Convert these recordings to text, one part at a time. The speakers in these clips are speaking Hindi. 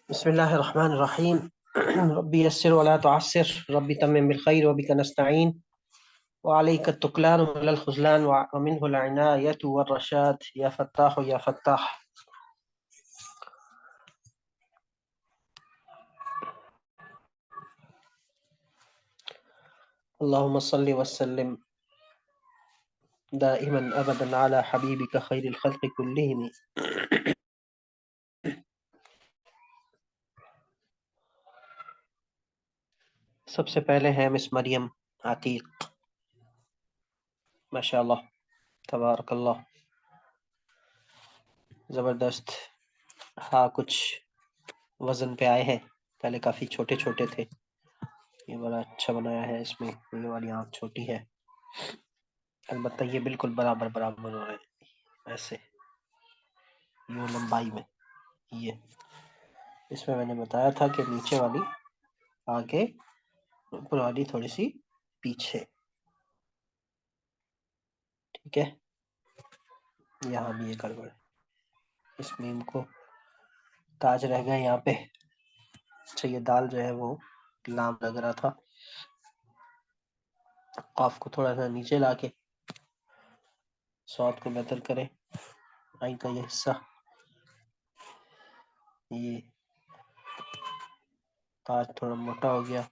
बिस्मिल्लाहिर्रहमानिर्रहीम। रब्बी यस्सिर वला तुअस्सिर रब्बी तम्मिम बिल खैर व बिका नस्तईन व अलैका तुकलान व लल खुज़लान व मिनहुल इनायतु वर रशाद या फत्ताह या फत्ताह। अल्लाहुम्मा सल्लि व सल्लिम दाइमन अबदन अला हबीबिका खैरिल खल्क़ि कुल्लिहिम। सबसे पहले है मिस मरियम आतीक, माशाअल्लाह, तबारकल्लाह, ज़बरदस्त। हाँ, कुछ वज़न पे आए हैं, पहले काफ़ी छोटे छोटे थे। ये बड़ा अच्छा बनाया है, इसमें ये वाली आँख छोटी है, अलबत्ता ये बिल्कुल बराबर बराबर हो रहे हैं ऐसे, यूँ लंबाई में। ये इसमें मैंने बताया था कि नीचे वाली आगे, ऊपर वाली थोड़ी सी पीछे, ठीक है। यहाँ भी ये गड़बड़, इस मीम को ताज रह गए यहाँ पे। अच्छा, ये दाल जो है वो लाम लग रहा था, काफ को थोड़ा सा नीचे लाके स्वाद को बेहतर करें। आई का ये हिस्सा, ये ताज थोड़ा मोटा हो गया,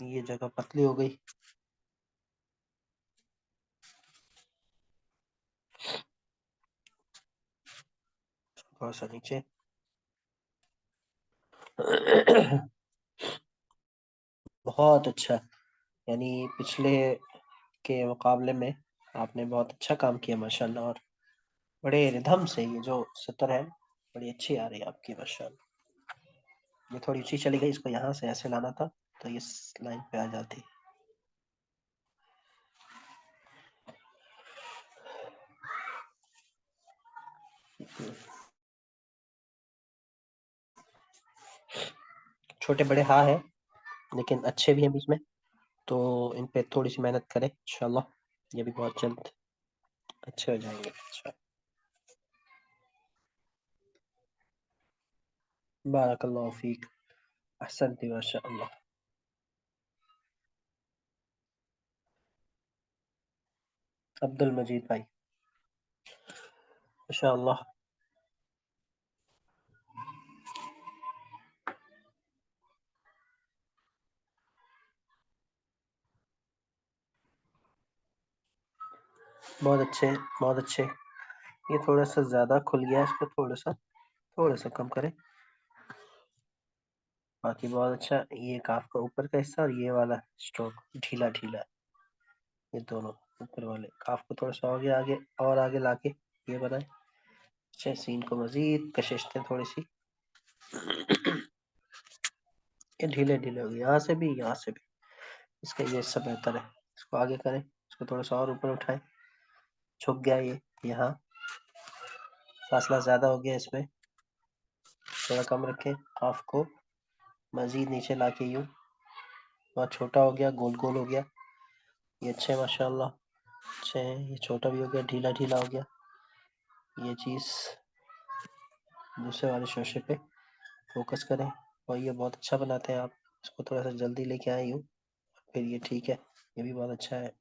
ये जगह पतली हो गई। थोड़ा सा नीचे। बहुत अच्छा, यानी पिछले के मुकाबले में आपने बहुत अच्छा काम किया माशाल्लाह, और बड़े रिदम से ये जो सतर है बड़ी अच्छी आ रही है आपकी माशाल्लाह। ये थोड़ी ऊंची चली गई, इसको यहाँ से ऐसे लाना था तो ये इस लाइन पे आ जाती। छोटे बड़े हाँ है, लेकिन अच्छे भी हैं बीच में, तो इन पे थोड़ी सी मेहनत करें, इंशाल्लाह ये भी बहुत जल्द अच्छे हो जाएंगे। अच्छा, बारकल्लाहु फीक, अहसनती माशाअल्लाह। अब्दुल मजीद भाई, माशाअल्लाह। बहुत अच्छे, बहुत अच्छे। ये थोड़ा सा ज्यादा खुल गया, इसको थोड़ा सा कम करें। बाकी बहुत अच्छा, ये काफ का ऊपर का हिस्सा और ये वाला स्ट्रोक ढीला ढीला, ये दोनों ऊपर वाले काफ को थोड़ा सा आगे आगे और आगे लाके ये बनाए। अच्छा, सीन को मजीद कशिश दें थोड़ी सी। ये ढीले ढीले हो गए, यहाँ से भी यहाँ से भी, इसका ये सब बेहतर है। इसको आगे करें, इसको थोड़ा सा और ऊपर उठाएं। झुक गया ये, यहाँ फासला ज्यादा हो गया, इसमें थोड़ा कम रखें। काफ को मजीद नीचे लाके यूं, बहुत छोटा हो गया, गोल गोल हो गया, ये अच्छे है माशाल्लाह, अच्छे हैं। ये छोटा भी हो गया, ढीला ढीला हो गया। ये चीज़ दूसरे वाले शोशे पे फोकस करें, और ये बहुत अच्छा बनाते हैं आप। इसको थोड़ा सा जल्दी लेके आए यूँ, फिर ये ठीक है, ये भी बहुत अच्छा है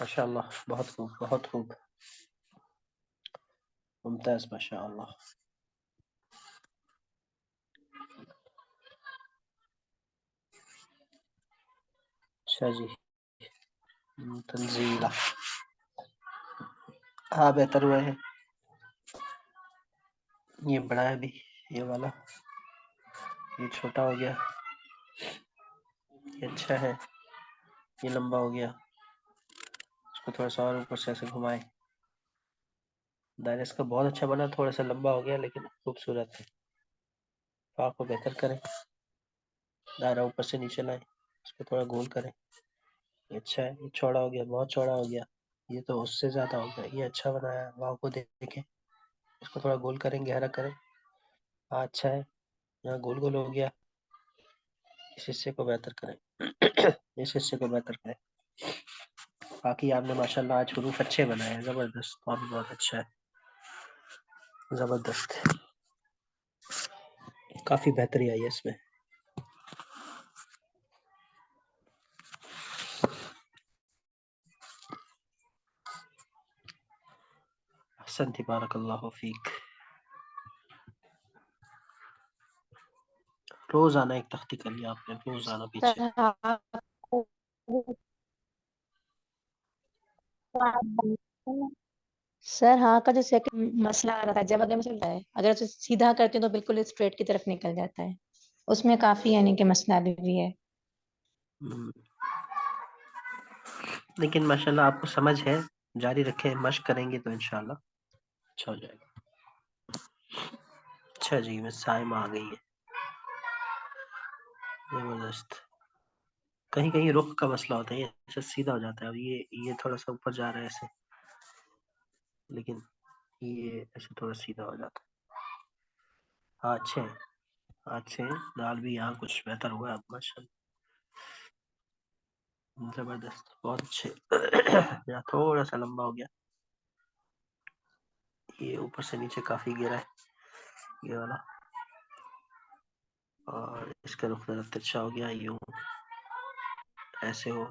माशाल्लाह। बहुत खूब, बहुत खूब, मुमताज माशाल्लाह। अच्छा जी, तंजीला, हाँ बेहतर हुआ है। ये बड़ा है भी, ये वाला, ये छोटा हो गया, ये अच्छा है, ये लंबा हो गया। इसको थोड़ा सा और ऊपर से ऐसे घुमाए, दायरा इसका बहुत अच्छा बना, थोड़ा सा लंबा हो गया लेकिन खूबसूरत है। फाक को बेहतर करें, दायरा ऊपर से नीचे लाए, इसको थोड़ा गोल करें। ये अच्छा है, ये चौड़ा हो गया, बहुत चौड़ा हो गया, ये तो उससे ज्यादा हो गया। ये अच्छा बनाया है, वाव को देखें। इसको थोड़ा गोल करें, गहरा करें। हाँ अच्छा है, यहाँ गोल गोल हो गया। इस हिस्से को बेहतर करें, इस हिस्से को बेहतर करें। बाकी आपने माशाल्लाह आज हुरूफ अच्छे बनाए हैं, जबरदस्त, और भी बहुत अच्छा है। जबरदस्त, काफी बेहतरी आई है इसमें। अहसनती बारकल्लाहु फीक। रोजाना एक तख्ती कर लिया आपने, रोजाना पीछे। सर हाँ का जो सेकंड मसला आ रहा था, जब अगर चलता है, अगर उसे सीधा करते हैं तो बिल्कुल स्ट्रेट की तरफ निकल जाता है। उसमें काफी यानी कि मसला अभी भी है। लेकिन माशाल्लाह आपको समझ है, जारी रखें, मश्क करेंगे तो इंशाल्लाह अच्छा हो जाएगा। अच्छा जी, मैं साइम आ गई है, जबरदस्त। कहीं कहीं रुख का मसला होता है, ये ऐसे सीधा हो जाता है। अब ये थोड़ा सा ऊपर जा रहा है ऐसे, लेकिन ये ऐसे थोड़ा सीधा हो जाता है। हाँ अच्छे हैं, अच्छे हैं। दाल भी यहाँ कुछ बेहतर हुआ है अब माशाल्लाह, जबरदस्त, बहुत अच्छे। यहाँ थोड़ा सा लंबा हो गया, ये ऊपर से नीचे काफी गिरा है ये वाला, और इसका रुख जरा तिरछा हो गया, यूं ऐसे हो,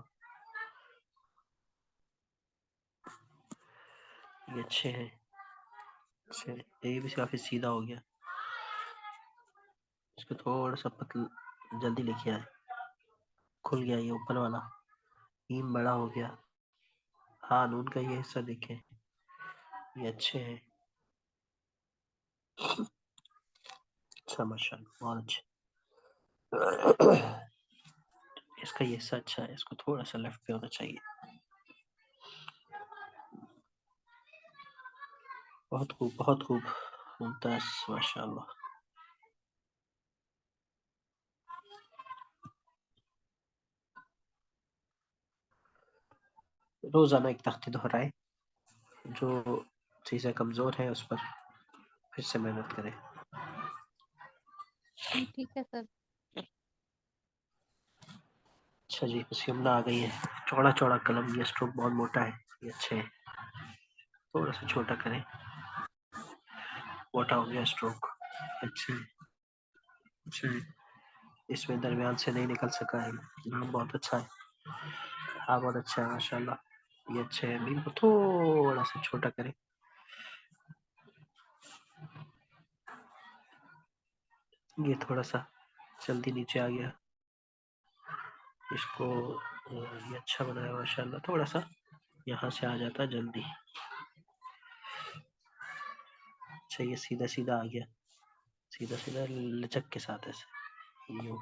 ये अच्छे हैं, अच्छे। ये भी काफी सीधा हो गया, इसको थोड़ा सा पतल जल्दी लिखिए आए, खुल गया ये ऊपर वाला, ईम बड़ा हो गया। हाँ नून का ये हिस्सा देखें, ये अच्छे हैं। अच्छा माशाल्लाह, बहुत अच्छे। इसका ये हिस्सा अच्छा है, इसको थोड़ा सा लेफ्ट पे होना चाहिए। बहुत खूब, बहुत खूब, मुमताज, माशाल्लाह। रोजाना एक तख्ती दोहराए, जो चीजें कमजोर है उस पर फिर से मेहनत करें। ठीक है सर। अच्छा जी, बस यमुना आ गई है। चौड़ा चौड़ा कलम, ये स्ट्रोक बहुत मोटा है, ये अच्छे है, थोड़ा सा छोटा करें। मोटा हो गया स्ट्रोक, अच्छे अच्छे। इसमें दरमियान से नहीं निकल सका है, नाम बहुत अच्छा है। हाँ बहुत अच्छा है माशाल्लाह, ये अच्छे है। बीम को थोड़ा सा छोटा करें, ये थोड़ा सा जल्दी नीचे आ गया, इसको ये अच्छा बनाया माशाल्लाह। थोड़ा सा यहाँ से आ जाता जल्दी। अच्छा ये सीधा सीधा आ गया, सीधा सीधा लचक के साथ ऐसे, यूं,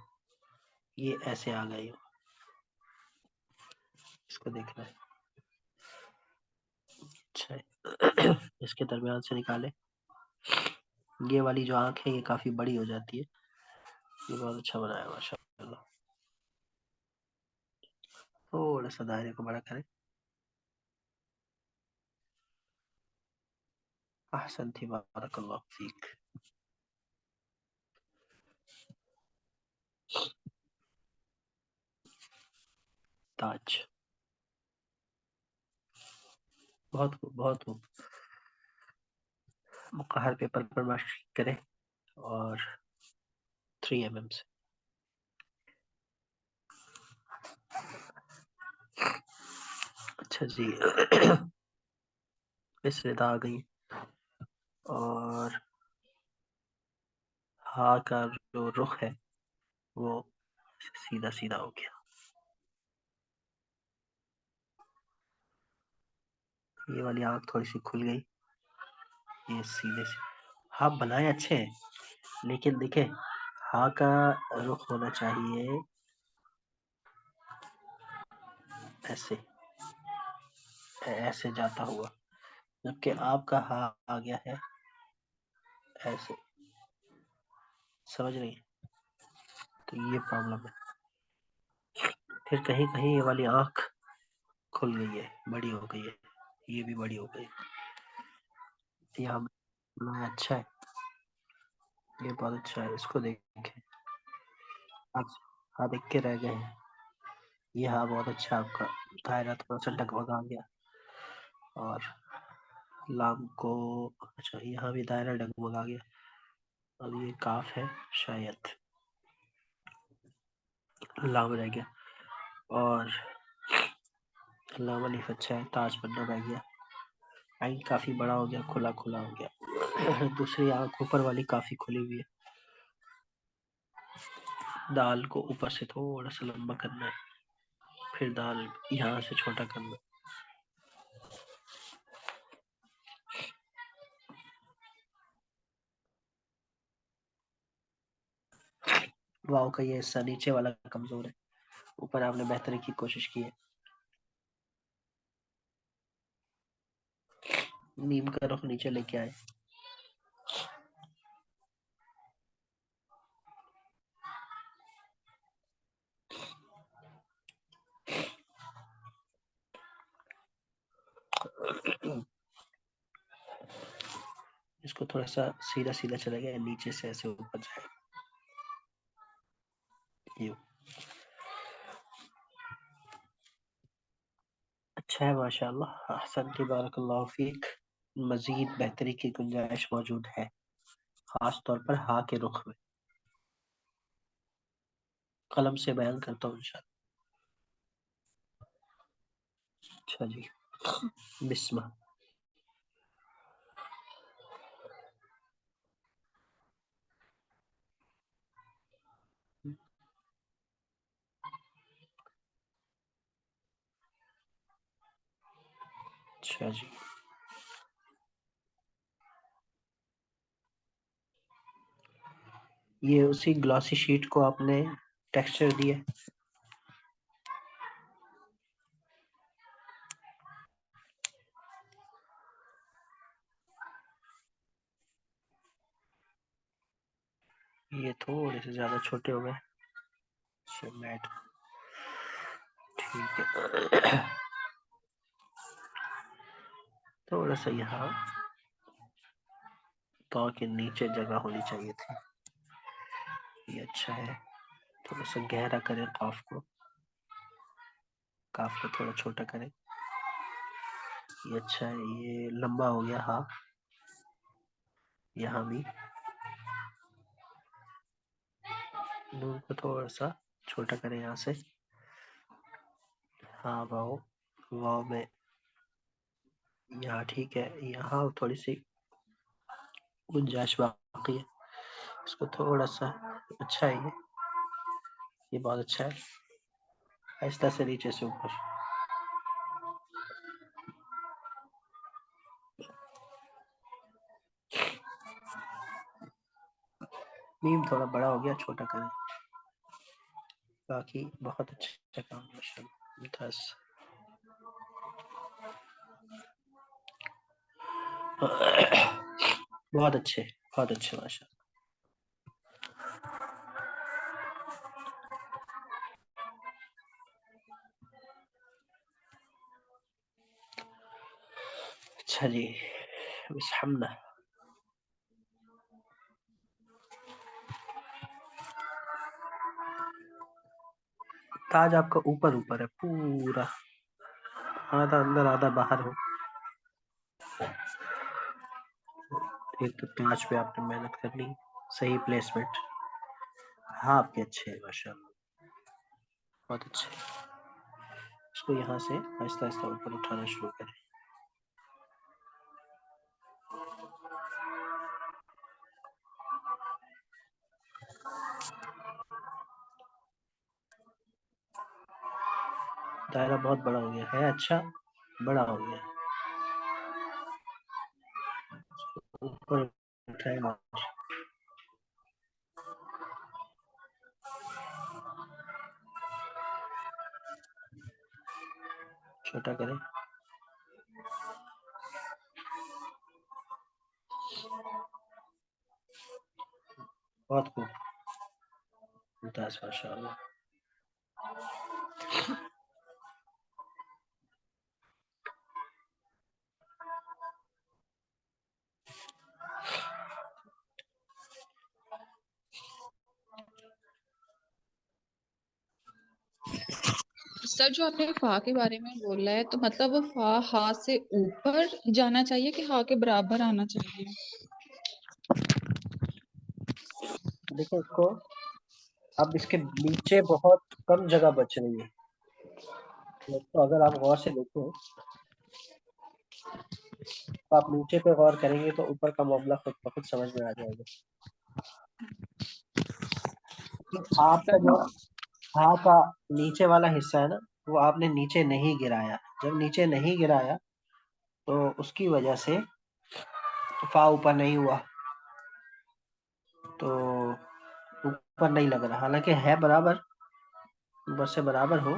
ये ऐसे आ गया यूं, इसको देखना है। अच्छा है। इसके दरमियान से निकाले, ये वाली जो आंख है ये काफी बड़ी हो जाती है, ये बहुत अच्छा बनाया माशाल्लाह। थोड़ा सा दायरे को बड़ा करें। अहसनती बारकल्लाहु फीक। ताज, बहुत खूब, बहुत खूब। मुकहर पेपर पर मार्क करें, और 3 mm से। अच्छा जी। इस रिदा आ गई, और हाँ का जो रुख है वो सीधा सीधा हो गया, ये वाली आंख थोड़ी सी खुल गई, ये सीधे से। हाँ बनाए अच्छे हैं, लेकिन देखे हाँ का रुख होना चाहिए ऐसे, ऐसे जाता हुआ, जबकि आपका हाँ आ गया है ऐसे, समझ रही है, तो ये प्रॉब्लम है। फिर कहीं कहीं ये वाली आंख खुल गई है, बड़ी हो गई है, ये भी बड़ी हो गई, यहाँ बनाया अच्छा है, ये बहुत अच्छा है। इसको देखें, आप हाँ देख के रह गए हैं। ये हाँ बहुत अच्छा, आपका दायरा थोड़ा सा डगमगा गया, और लाम को, अच्छा यहाँ भी दायरा डगमगा गया। अब ये काफ है शायद, लाम रह गया और लाम अलिफ अच्छा है, ताज बनना रह गया। आइन काफी बड़ा हो गया, खुला खुला हो गया। दूसरी आंख ऊपर वाली काफी खुली हुई है। दाल को ऊपर से थोड़ा सा लंबा करना है, फिर दाल यहाँ से छोटा करना है। वाव का ये हिस्सा नीचे वाला कमजोर है, ऊपर आपने बेहतरी की कोशिश की है। नीम का रुख नीचे लेके आए। इसको थोड़ा सा सीधा सीधा चला गया, नीचे से ऐसे ऊपर जाए। यूं अच्छा है माशाल्लाह, अहसन की बारकल्लाहु फीक। मजीद बेहतरी की गुंजाइश मौजूद है, खास तौर पर हा के रुख में। कलम से बयान करता हूँ इंशाल्लाह। अच्छा जी, बिस्मिल्लाह। अच्छा जी, ये उसी ग्लॉसी शीट को आपने टेक्सचर दिया। ये थोड़े से ज्यादा छोटे हो गए। मैट ठीक है। थोड़ा सा यहाँ तो के नीचे जगह होनी चाहिए थी। ये अच्छा है, थोड़ा सा गहरा करें काफ को, काफ को थोड़ा छोटा करें। ये अच्छा है, ये लंबा हो गया। हाँ, यहाँ भी नून को थोड़ा सा छोटा करें यहाँ से। हाँ वाओ, वाओ में यहाँ ठीक है, यहाँ थोड़ी सी गुंजाइश बाकी है। इसको थोड़ा सा अच्छा है, ये बहुत अच्छा है। आहिस्ता से नीचे से ऊपर। मीम थोड़ा बड़ा हो गया, छोटा करें। बाकी बहुत अच्छा काम माशाल्लाह, बहुत अच्छे, बहुत अच्छे माशाल्लाह। अच्छा जी, बिस्मिल्लाह। ताज आपका ऊपर ऊपर है पूरा, आधा अंदर आधा बाहर हो। एक तो ताज पे आपने मेहनत करनी, सही प्लेसमेंट। हाँ आपके अच्छे हैं माशाल्लाह, बहुत अच्छे। इसको यहाँ से आहिस्ता आहिस्ता ऊपर उठाना शुरू करें। दायरा बहुत बड़ा हो गया है, अच्छा बड़ा हो गया। ऊपर उठाए, छोटा करें। बहुत खूब, मुमताज माशाल्लाह। सर जो आपने फा के बारे में बोला है, तो मतलब फा हा से ऊपर जाना चाहिए कि हा के बराबर आना चाहिए? देखो इसको, अब इसके नीचे बहुत कम जगह बच रही है, तो अगर आप गौर से देखो, तो आप नीचे पे गौर करेंगे तो ऊपर का मामला खुद ब खुद समझ में आ जाएगा कि आपका जो हा का नीचे वाला हिस्सा है ना, वो आपने नीचे नहीं गिराया। जब नीचे नहीं गिराया तो उसकी वजह से फा ऊपर नहीं हुआ, तो ऊपर नहीं लग रहा, हालांकि है बराबर, ऊपर से बराबर हो,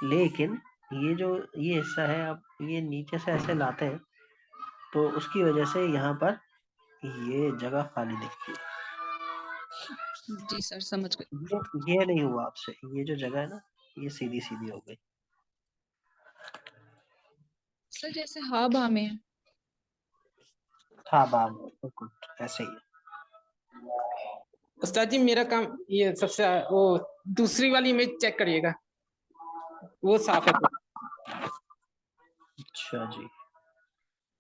लेकिन ये जो ये हिस्सा है, आप ये नीचे से ऐसे लाते हैं तो उसकी वजह से यहाँ पर ये जगह खाली दिखती है। जी सर, समझ गए। ये नहीं हुआ आपसे, ये जो जगह है ना, ये सीधी सीधी हो गई। सर जैसे हा बा में है। हाँ बाम, बिल्कुल ऐसे ही है। उस्ताद जी मेरा काम ये सबसे वो दूसरी वाली इमेज चेक करिएगा, वो साफ है। अच्छा जी,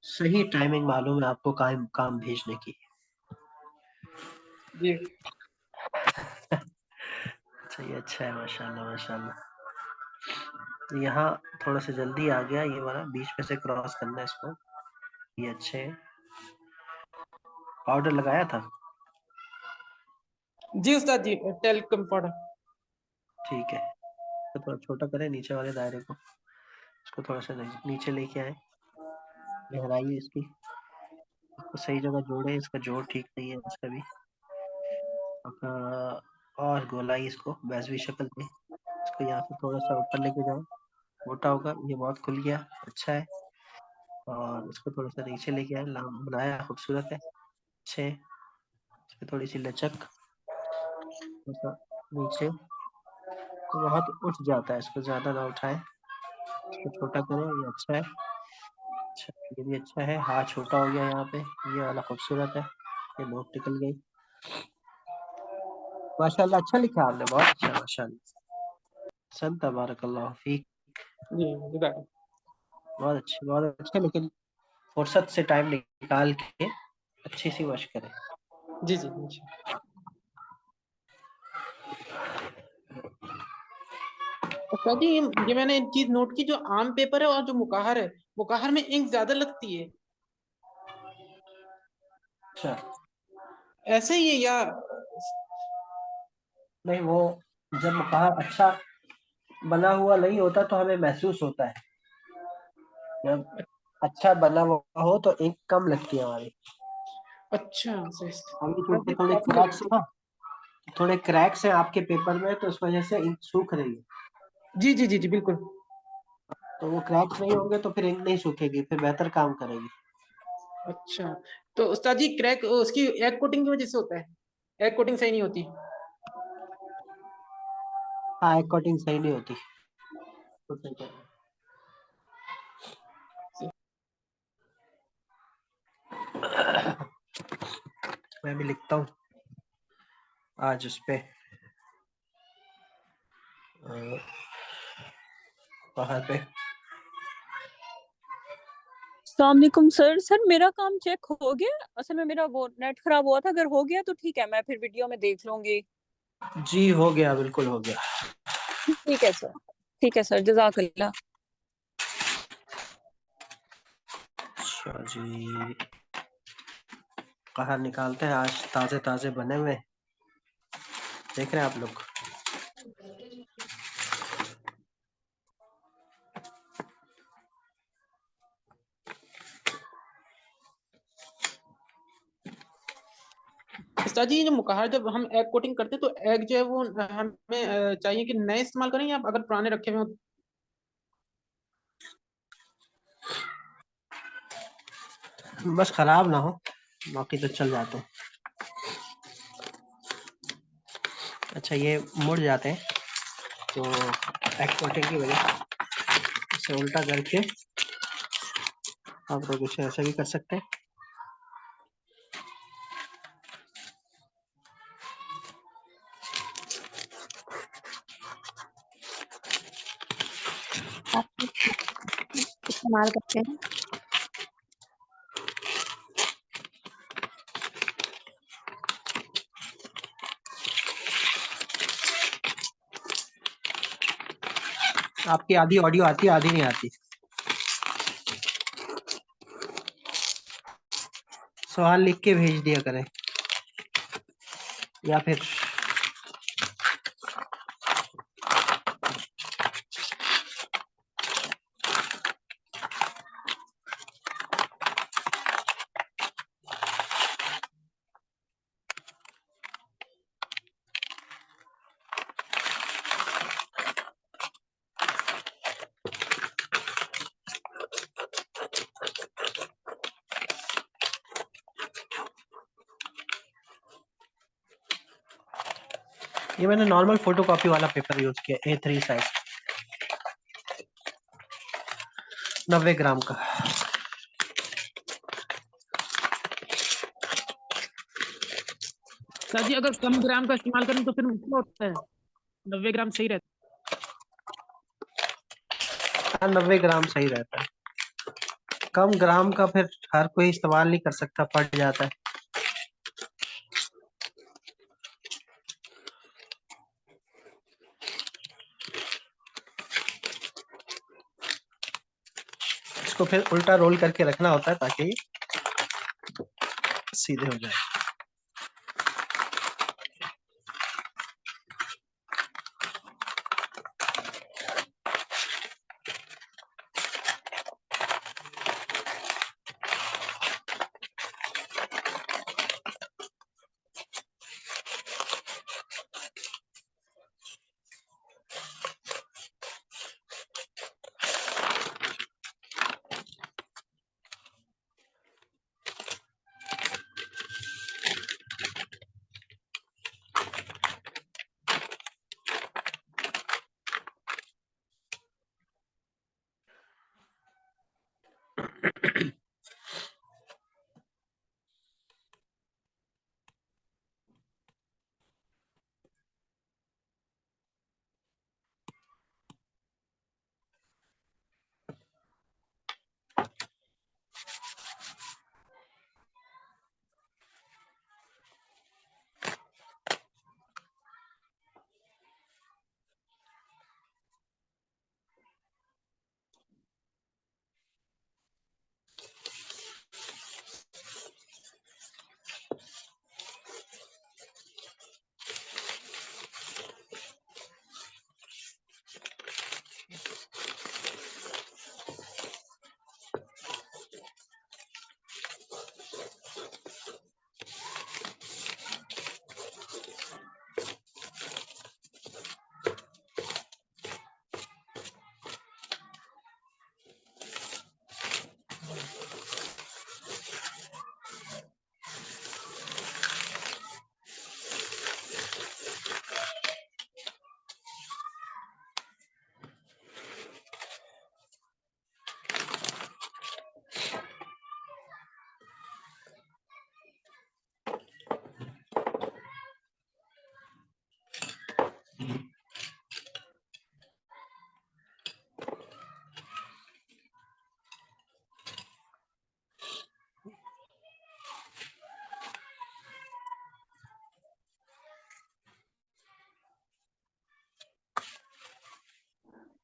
सही टाइमिंग मालूम है आपको काम काम भेजने की। जी सही, अच्छा है, माशाल्लाह माशाल्लाह। यहाँ थोड़ा सा जल्दी आ गया, ये वाला बीच में से क्रॉस करना है इसको, ये अच्छे है। पाउडर लगाया था? जी उस्ताद जी, टेलीकॉम पाउडर। ठीक है, तो थोड़ा छोटा करें नीचे वाले दायरे को, इसको थोड़ा सा नीचे लेके आए, गहराई इसकी, इसको सही जगह जोड़े, इसका जोड़ ठीक नहीं है इसका भी, और गोलाई इसको वैसवी शक्ल में, इसको यहाँ से थोड़ा सा ऊपर लेके जाओ, मोटा होगा, ये बहुत खुल गया, अच्छा है। और इसको थोड़ा सा नीचे लेके आए, लाम बनाया, खूबसूरत है, अच्छे, इसकी थोड़ी सी लचक, थोड़ा सा नीचे, तो बहुत उठ जाता है, इसको ज्यादा ना उठाए, इसको छोटा करें, ये अच्छा है। अच्छा, ये भी अच्छा है, हाथ छोटा हो गया यहाँ पे, ये वाला खूबसूरत है, ये नोक निकल गई, माशाल्लाह, अच्छा लिखा आपने, बहुत अच्छा, माशाल्लाह, सन तबारकल्लाह फीक, जी उस्ताद। बहुत अच्छे, लेकिन फुर्सत से टाइम निकाल के अच्छी सी वश करें। जी जी जी। उस्ताद जी ये मैंने एक चीज नोट की, जो आम पेपर है और जो मुकाहर है, मुकाहर में इंक ज्यादा लगती है, अच्छा, ऐसे ही है या? नहीं वो जब मुकाम अच्छा बना हुआ नहीं होता तो हमें महसूस होता है, जब अच्छा बना हुआ हो तो इंक कम लगती है हमारी। अच्छा सही। अभी उस्ताद क्योंकि जी थोड़े काफी क्रैक्स जल्दी। है ना, थोड़े क्रैक्स हैं आपके पेपर में, तो इस वजह से इंक सूख रही है, जी जी जी जी बिल्कुल। तो वो क्रैक्स नहीं होंगे तो फिर इंक नहीं सूखेगी, फिर बेहतर काम करेगी। अच्छा, तो उस्ताद जी क्रैक उसकी एग कोटिंग की वजह से होता है, एग कोटिंग सही नहीं होती। हाँ, एक कोटिंग सही नहीं होती, तो सही करें। मैं भी लिखता हूँ आज उस पे, बाहर पे। अस्सलामुअलैकुम सर। सर मेरा काम चेक हो गया? असल में मेरा वो नेट खराब हुआ था, अगर हो गया तो ठीक है, मैं फिर वीडियो में देख लूंगी। जी हो गया, बिल्कुल हो गया। ठीक है सर, ठीक है सर, जज़ाकल्लाह। अच्छा जी, कहाँ निकालते हैं, आज ताजे ताजे बने हुए, देख रहे हैं आप लोग। उस्ताद जी ये जो मुकाहर जब हम एग कोटिंग करते हैं, तो एग जो है वो हमें चाहिए कि नए इस्तेमाल करें या अगर पुराने रखे हुए हो? बस खराब ना हो, बाकी तो चल जाते हैं। अच्छा, ये मुड़ जाते हैं तो एक्सपोर्टिंग की वजह से इसे उल्टा करके आप लोग इसे ऐसे भी कर सकते हैं। इस्तेमाल करते हैं? आपकी आधी ऑडियो आती है, आधी नहीं आती। सवाल लिख के भेज दिया करें या फिर ये मैंने नॉर्मल फोटोकॉपी वाला पेपर यूज किया, A3 साइज 90 ग्राम का। सर जी अगर कम ग्राम का इस्तेमाल करें तो फिर मुश्किल होता है, 90 ग्राम सही रहता हाँ, 90 ग्राम सही रहता है। कम ग्राम का फिर हर कोई इस्तेमाल नहीं कर सकता, फट जाता है। इसको फिर उल्टा रोल करके रखना होता है ताकि सीधे हो जाए।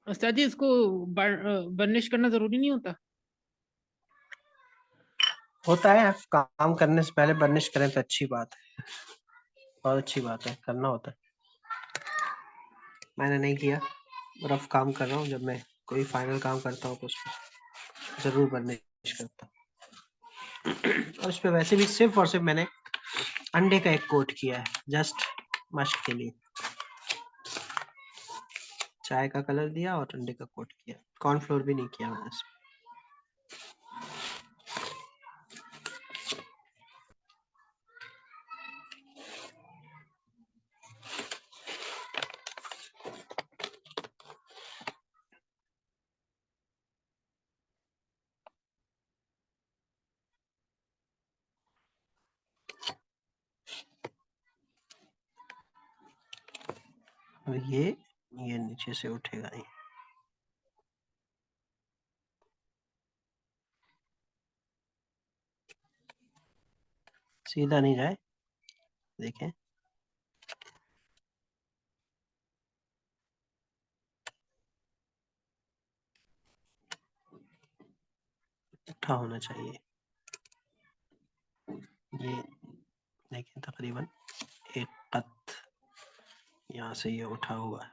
है। सर जी इसको बर्निश करना जरूरी नहीं होता? होता है, काम करने से पहले बर्निश करें तो अच्छी बात है, बहुत अच्छी बात है, करना होता है। मैंने नहीं किया, रफ काम कर रहा हूँ। जब मैं कोई फाइनल काम करता हूँ तो उसको जरूर बर्निश करता हूँ। और इस पे वैसे भी सिर्फ और सिर्फ मैंने अंडे का एक कोट किया है, जस्ट मस्ट के लिए। चाय का कलर दिया और अंडे का कोट किया, कॉर्नफ्लोर भी नहीं किया मैंने इसमें। और ये नीचे से उठेगा नहीं। सीधा नहीं जाए, देखें उठा होना चाहिए। ये देखें तकरीबन एक कत यहाँ से ये उठा हुआ है।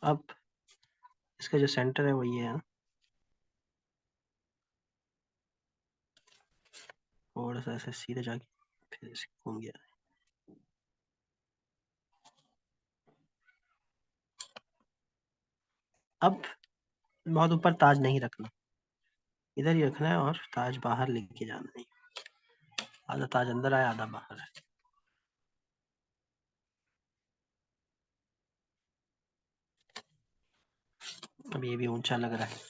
अब इसका जो सेंटर है वो ये है ना, थोड़ा सा ऐसे सीधे जाके फिर इसे घूम गया। अब बहुत ऊपर ताज नहीं रखना, इधर ही रखना है और ताज बाहर लेके जाना नहीं, आधा ताज अंदर आया आधा बाहर है। अब ये भी ऊंचा लग रहा है।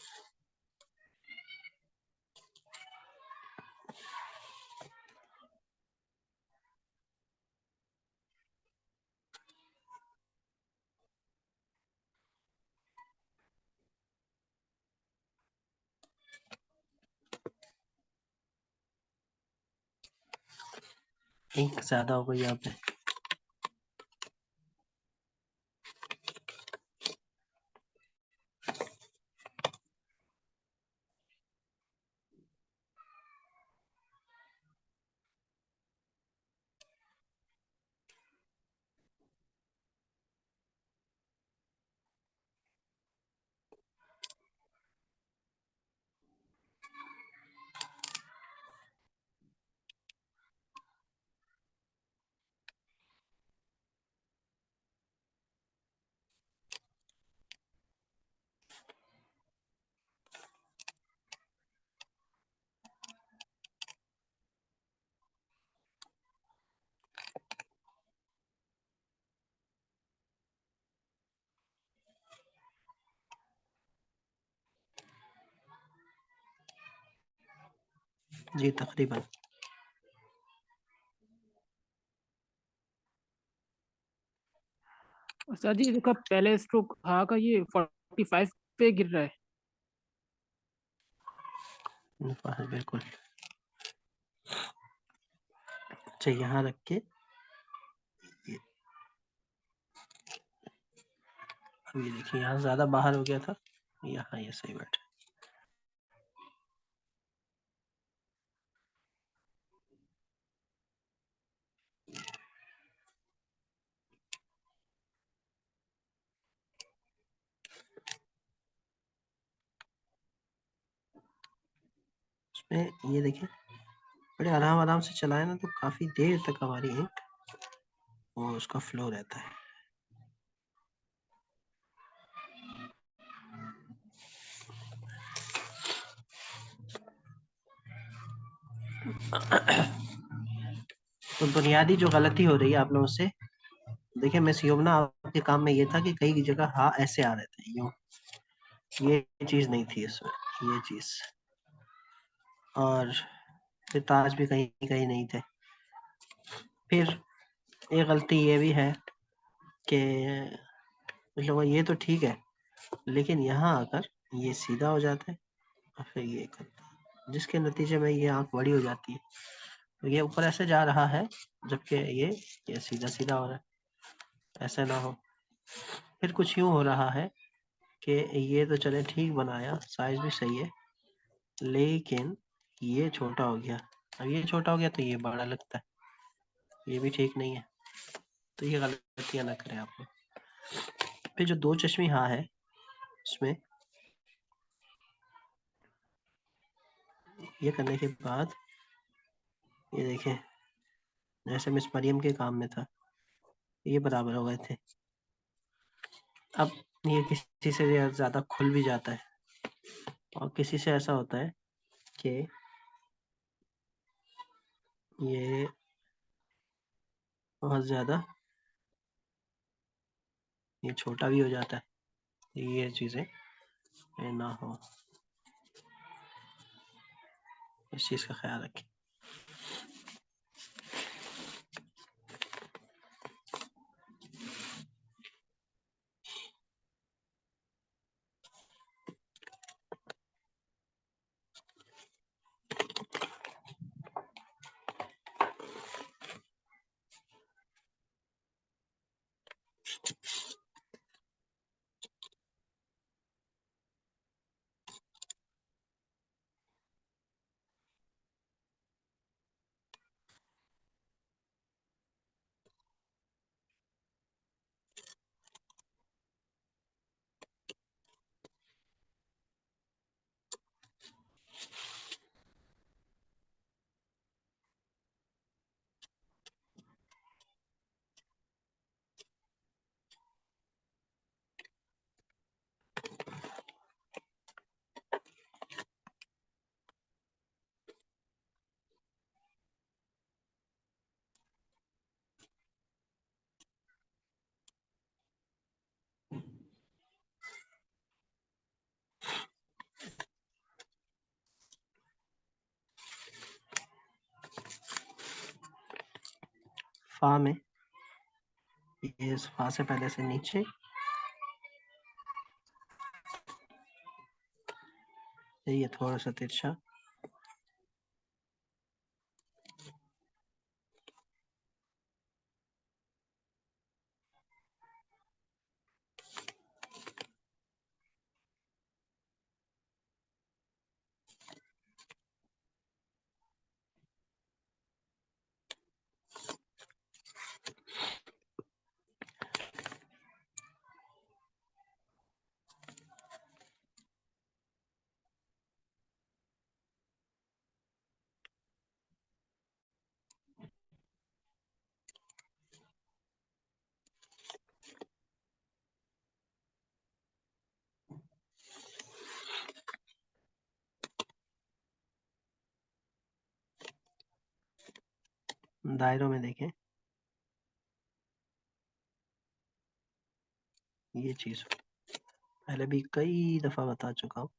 इंक ज्यादा हो गई यहाँ पे। जी तकरीबन। सर जी देखो पहले स्ट्रोक हाँ का ये 45 पे गिर रहा है। बिल्कुल। अच्छा यहाँ रख के अब ये देखिए यहाँ ज्यादा बाहर हो गया था, यहाँ ये सही बैठा। इसमें ये देखिए बड़े आराम आराम से चलाए ना तो काफी देर तक हमारी इंक और उसका फ्लो रहता है। तो बुनियादी जो गलती हो रही है आप लोगों से, देखिए मिस योमना आपके काम में ये था कि कई जगह हाँ ऐसे आ रहे थे यूं, ये चीज नहीं थी इसमें, ये चीज। और फिर ताज भी कहीं कहीं नहीं थे। फिर एक गलती ये भी है कि मतलब ये तो ठीक है लेकिन यहाँ आकर ये सीधा हो जाता है और फिर ये करता है, जिसके नतीजे में ये आंख बड़ी हो जाती है। तो ये ऊपर ऐसे जा रहा है जबकि ये सीधा सीधा हो रहा है, ऐसा ना हो। फिर कुछ यूं हो रहा है कि ये तो चले ठीक बनाया, साइज भी सही है, लेकिन ये छोटा हो गया। अब ये छोटा हो गया तो ये बड़ा लगता है, ये भी ठीक नहीं है। तो ये गलतियां ना करें आप लोग। फिर जो दो चश्मी हाँ है उसमें ये करने के बाद ये देखें जैसे मिस मरियम के काम में था ये बराबर हो गए थे। अब ये किसी से ज्यादा खुल भी जाता है और किसी से ऐसा होता है कि ये बहुत ज्यादा ये छोटा भी हो जाता है। ये चीजें ना हो, इस चीज का ख्याल रखें। फा में ये फा से पहले से नीचे, ये थोड़ा सा तिरछा, दायरों में देखें ये चीज पहले भी कई दफा बता चुका हूँ।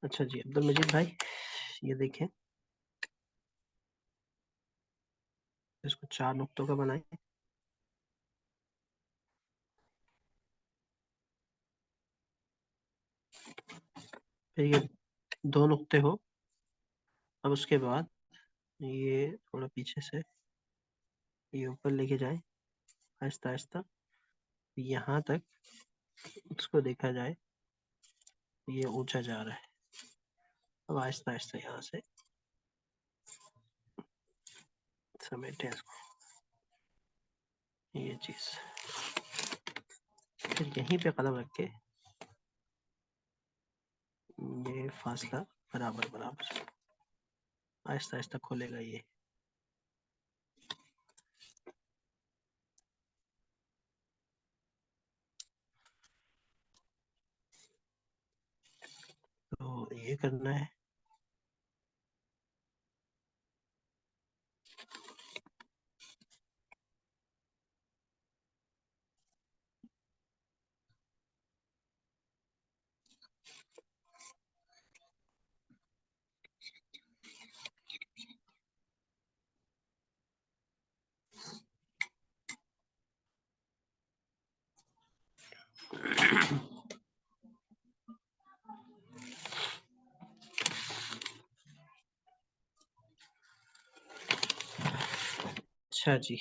अच्छा जी अब्दुल मजीद भाई, ये देखें, इसको 4 नुक्तों का बनाएं। फिर ये 2 नुक्ते हो। अब उसके बाद ये थोड़ा पीछे से ये ऊपर लेके जाए आहिस्ता आहिस्ता, यहाँ तक उसको देखा जाए, ये ऊंचा जा रहा है। अब आहिस्ता आहिस्ता यहाँ से समेटे इसको, ये चीज। फिर यहीं पे कदम रख के ये फासला बराबर बराबर आहिस्ता आहिस्ता खोलेगा ये। तो ये करना है। अच्छा जी,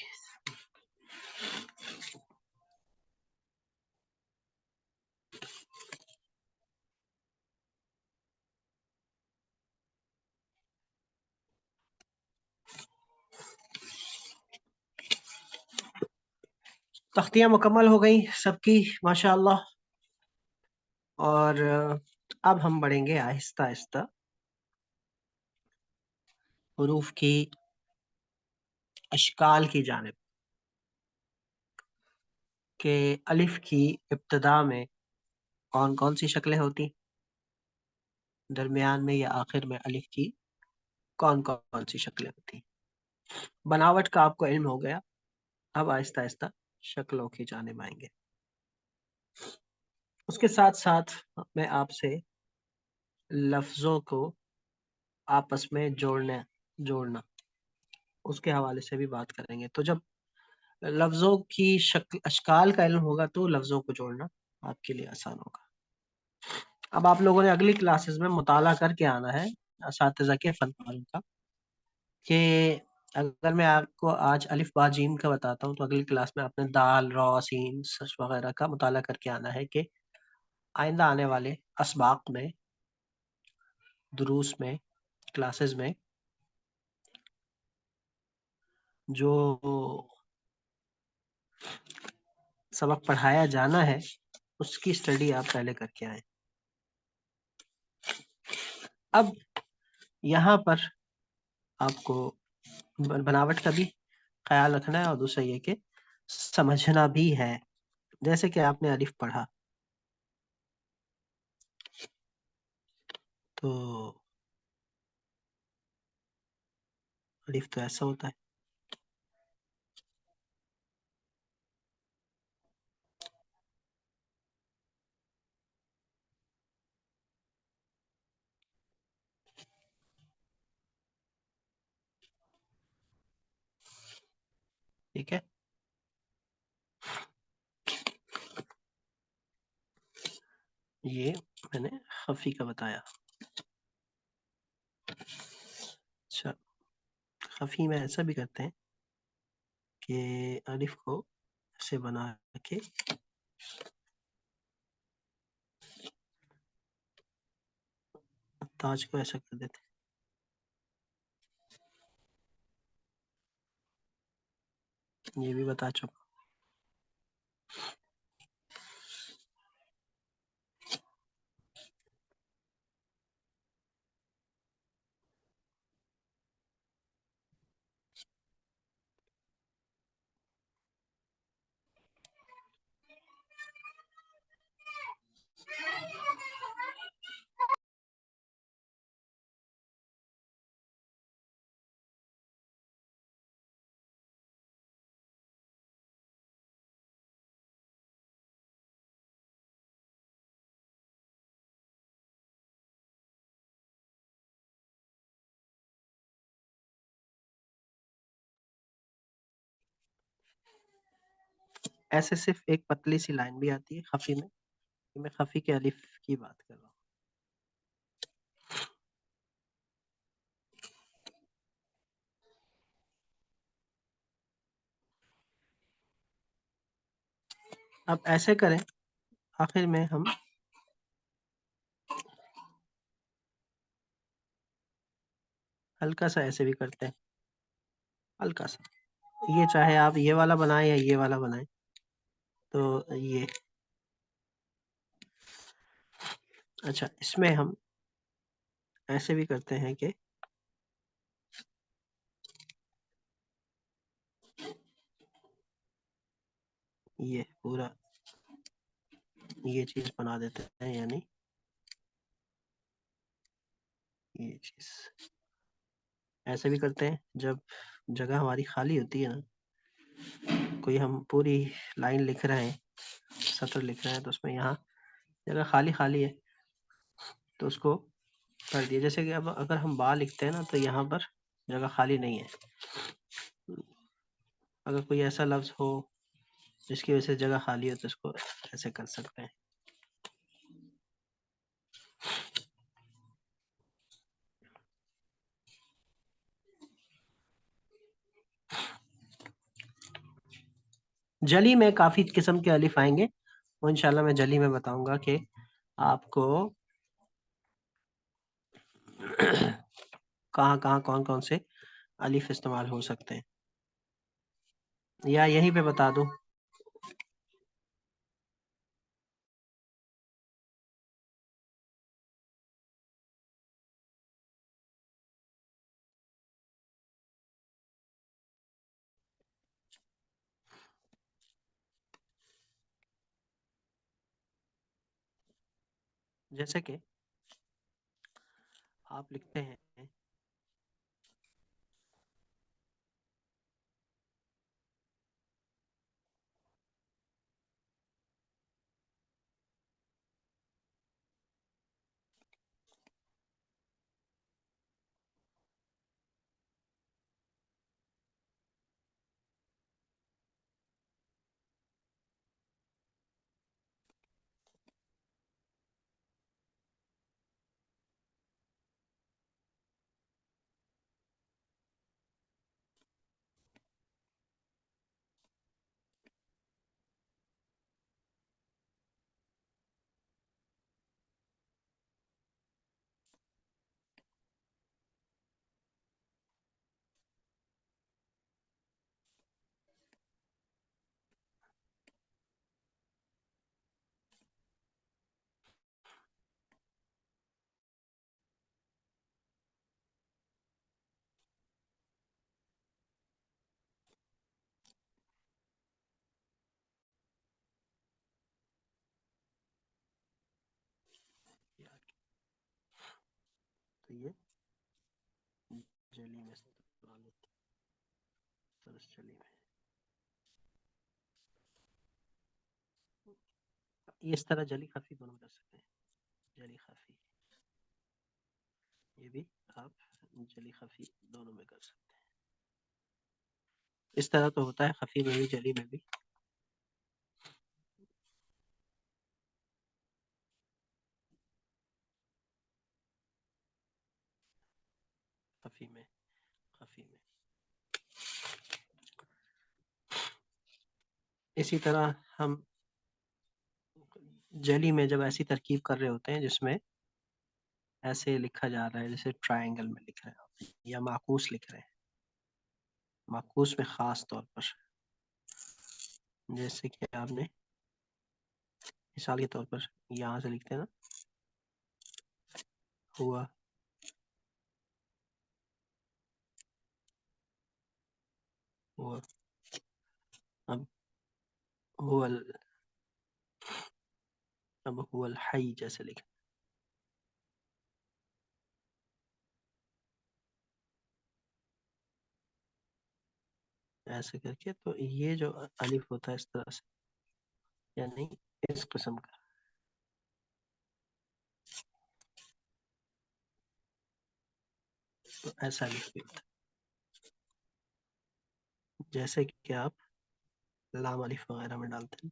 तख्तियां मुकम्मल हो गई सबकी माशाअल्लाह। और अब हम बढ़ेंगे आहिस्ता आहिस्ता हुरूफ की अशकाल की जानिब, के अलिफ की इब्तिदा में कौन कौन सी शक्लें होती, दरमियान में या आखिर में अलिफ की कौन कौन सी शक्लें होती। बनावट का आपको इल्म हो गया। अब आहिस्ता आहिस्ता शक्लों की जानिब आएंगे। उसके साथ साथ मैं आपसे लफ्जों को आपस में जोड़ना उसके हवाले से भी बात करेंगे। तो जब लफ्जों की शक्ल अशकाल का इल्म होगा तो लफ्जों को जोड़ना आपके लिए आसान होगा। अब आप लोगों ने अगली क्लासेस में मुताला करके आना है असातिज़ा के फनकारों का, कि अगर मैं आपको आज अलिफ बा जीम का बताता हूँ तो अगली क्लास में आपने दाल रॉ सीन सश वगैरह का मुताला करके आना है, कि आइंदा आने वाले असबाक में, दुरूस में, क्लासेस में जो सबक पढ़ाया जाना है उसकी स्टडी आप पहले करके आए। अब यहाँ पर आपको बनावट का भी ख्याल रखना है और दूसरा ये कि समझना भी है। जैसे कि आपने अलिफ पढ़ा तो अलिफ तो ऐसा होता है, ठीक है, ये मैंने खफी का बताया। अच्छा, खफी में ऐसा भी करते हैं कि अलिफ को ऐसे बना के ताज को ऐसा कर देते हैं। ये भी बता चुका। ऐसे सिर्फ एक पतली सी लाइन भी आती है खफी में। मैं खफी के अलिफ की बात कर रहा हूँ। अब ऐसे करें, आखिर में हम हल्का सा ऐसे भी करते हैं, हल्का सा। ये चाहे आप ये वाला बनाएं या ये वाला बनाएं, तो ये अच्छा, इसमें हम ऐसे भी करते हैं कि ये पूरा ये चीज बना देते हैं, यानी ये चीज ऐसे भी करते हैं। जब जगह हमारी खाली होती है ना, कोई हम पूरी लाइन लिख रहे हैं, सत्र लिख रहे हैं, तो उसमें यहाँ जगह खाली खाली है तो उसको कर दिया। जैसे कि अब अगर हम बा लिखते हैं ना, तो यहाँ पर जगह खाली नहीं है। अगर कोई ऐसा लफ्ज हो जिसकी वजह से जगह खाली हो, तो इसको ऐसे कर सकते हैं। जली में काफी किस्म के अलिफ आएंगे, और इंशाल्लाह मैं जली में बताऊंगा कि आपको कहाँ कहाँ कौन कौन से अलिफ इस्तेमाल हो सकते हैं, या यहीं पे बता दूं। जैसे कि आप लिखते हैं तो ये जली में इस्तेमाल होता है, सरस जली में। ये इस तरह जली खफी दोनों कर सकते हैं, जली खफी। ये भी आप जली खफी दोनों में कर सकते हैं। इस तरह तो होता है खफी में भी, जली में भी। खफी में, खफी में। इसी तरह हम जली में जब ऐसी तरकीब कर रहे होते हैं जिसमें ऐसे लिखा जा रहा है, जैसे ट्रायंगल में लिख रहे हैं या माकूस लिख रहे हैं, माकूस में खास तौर पर, जैसे कि आपने मिसाल के तौर पर यहाँ से लिखते हैं ना, हुआ, हुआ, अब हुवल, अब हुवल हई जैसे लिखें, ऐसे करके। तो ये जो अलिफ होता है इस तरह से, यानी इस किस्म का, तो ऐसा अलिफ भी होता है। जैसे कि आप लाम अलिफ वगैरह में डालते हैं,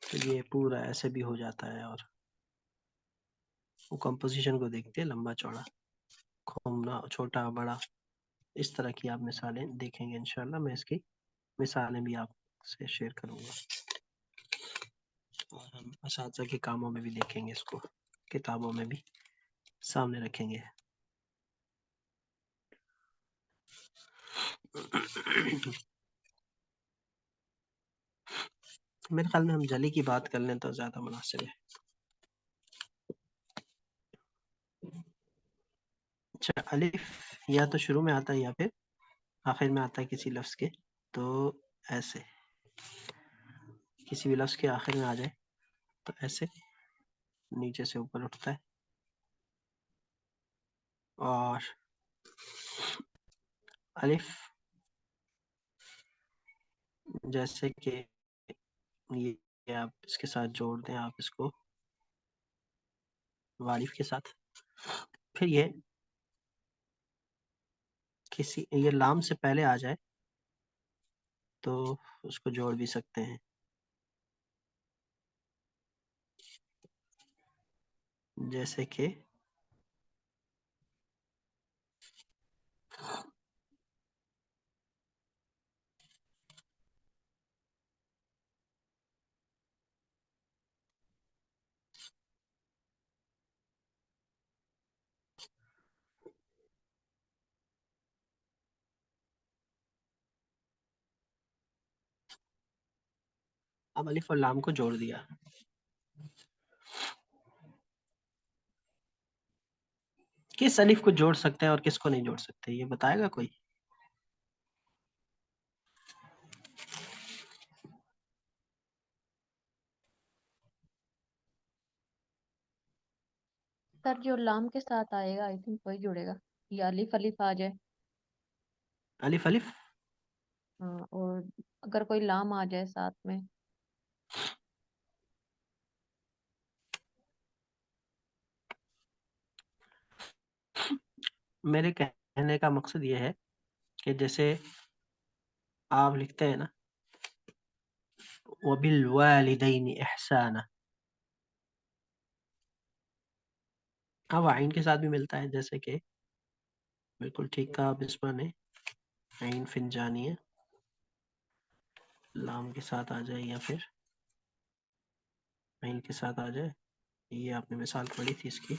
तो ये पूरा ऐसे भी हो जाता है। और वो कंपोजिशन को देखते हैं, लंबा चौड़ा, घूमना, छोटा बड़ा, इस तरह की आप मिसालें देखेंगे इंशाल्लाह। मैं इसकी मिसालें भी आपसे शेयर करूंगा, और हम असातिज़ा के कामों में भी देखेंगे इसको, किताबों में भी सामने रखेंगे। मेरे ख्याल में हम जली की बात कर लें तो ज़्यादा मुनासिब है। अच्छा, अलिफ या तो शुरू में आता है या फिर आखिर में आता है किसी लफ्ज़ के। तो ऐसे किसी भी लफ्ज़ के आखिर में आ जाए तो ऐसे नीचे से ऊपर उठता है। और अलिफ जैसे कि ये आप इसके साथ जोड़ दें, आप इसको वालिफ के साथ, फिर ये किसी, ये लाम से पहले आ जाए तो उसको जोड़ भी सकते हैं। जैसे कि अब अलिफ और लाम को जोड़ दिया। किस अलिफ को जोड़ सकते हैं और किसको नहीं जोड़ सकते, ये बताएगा कोई? सर जो लाम के साथ आएगा आई थिंक वही जुड़ेगा, या अलिफ अलिफ आ जाए। अलिफ अलिफ, हाँ, और अगर कोई लाम आ जाए साथ में। मेरे कहने का मकसद ये है कि जैसे आप लिखते हैं ना, वबिल वालिदैनि इहसाना, अब आइन के साथ भी मिलता है। जैसे कि बिल्कुल ठीक कहा आप इस ने, आइन फिनजानिया लाम के साथ आ जाए या फिर आइन के साथ आ जाए। ये आपने मिसाल पढ़ी थी इसकी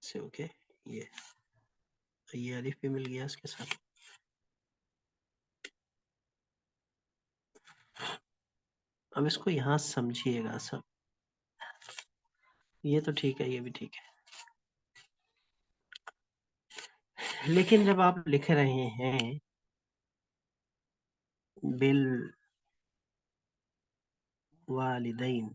से, ओके। ये अलिफ भी मिल गया इसके साथ। अब इसको यहाँ समझिएगा सब, ये तो ठीक है, ये भी ठीक है, लेकिन जब आप लिख रहे हैं बिल वालिदैन,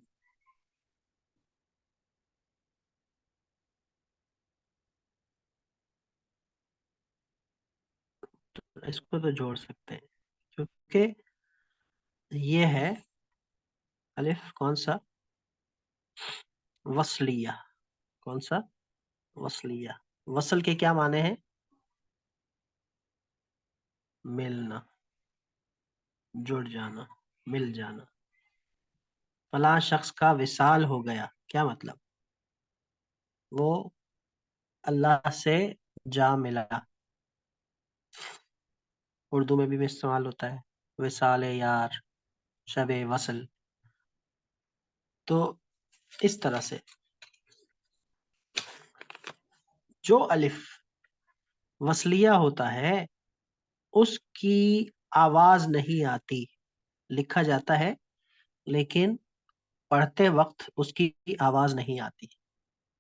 तो इसको तो जोड़ सकते हैं, क्योंकि ये है अलिफ कौन सा, वसलिया। कौन सा? वसलिया। वसल के क्या माने हैं? मिलना। जुड़ जाना, मिल जाना। फलां शख्स का विसाल हो गया, क्या मतलब? वो अल्लाह से जा मिला। उर्दू में भी इस्तेमाल होता है, विसाल यार, शबे वसल। तो इस तरह से जो अलिफ वसलिया होता है उसकी आवाज नहीं आती, लिखा जाता है लेकिन पढ़ते वक्त उसकी आवाज नहीं आती।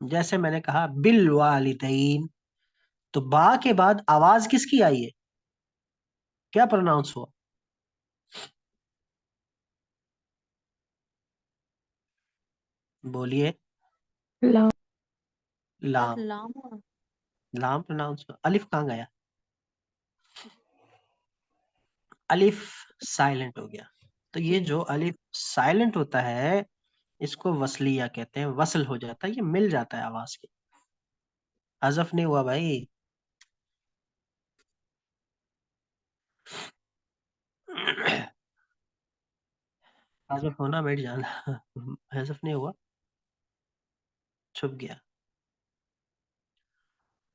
जैसे मैंने कहा बिल वालिदैन, तो बा के बाद आवाज किसकी आई है? क्या प्रोनाउंस हुआ? बोलिए। लाम। लाम। लाम। लाम प्रोनाउंस हुआ। अलिफ कहाँ गया? अलिफ साइलेंट हो गया। तो ये जो अलिफ साइलेंट होता है इसको वसलिया कहते हैं, वसल हो जाता है, ये मिल जाता है आवाज के। हज़फ नहीं हुआ भाई। हज़फ होना बैठ जाना। हज़फ नहीं हुआ, छुप गया।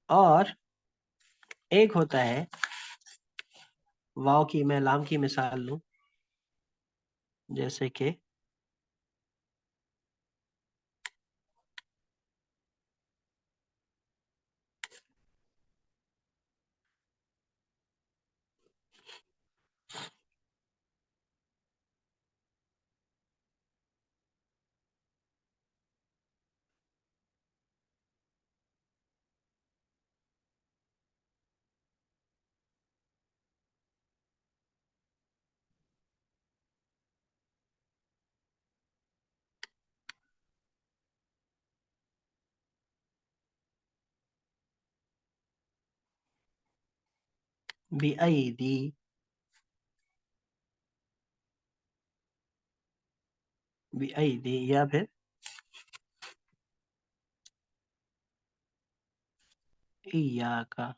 और एक होता है वाव की, मैं लाम की मिसाल लूं, जैसे कि बिअयदी, बिअयदी, या फिर इय्याका,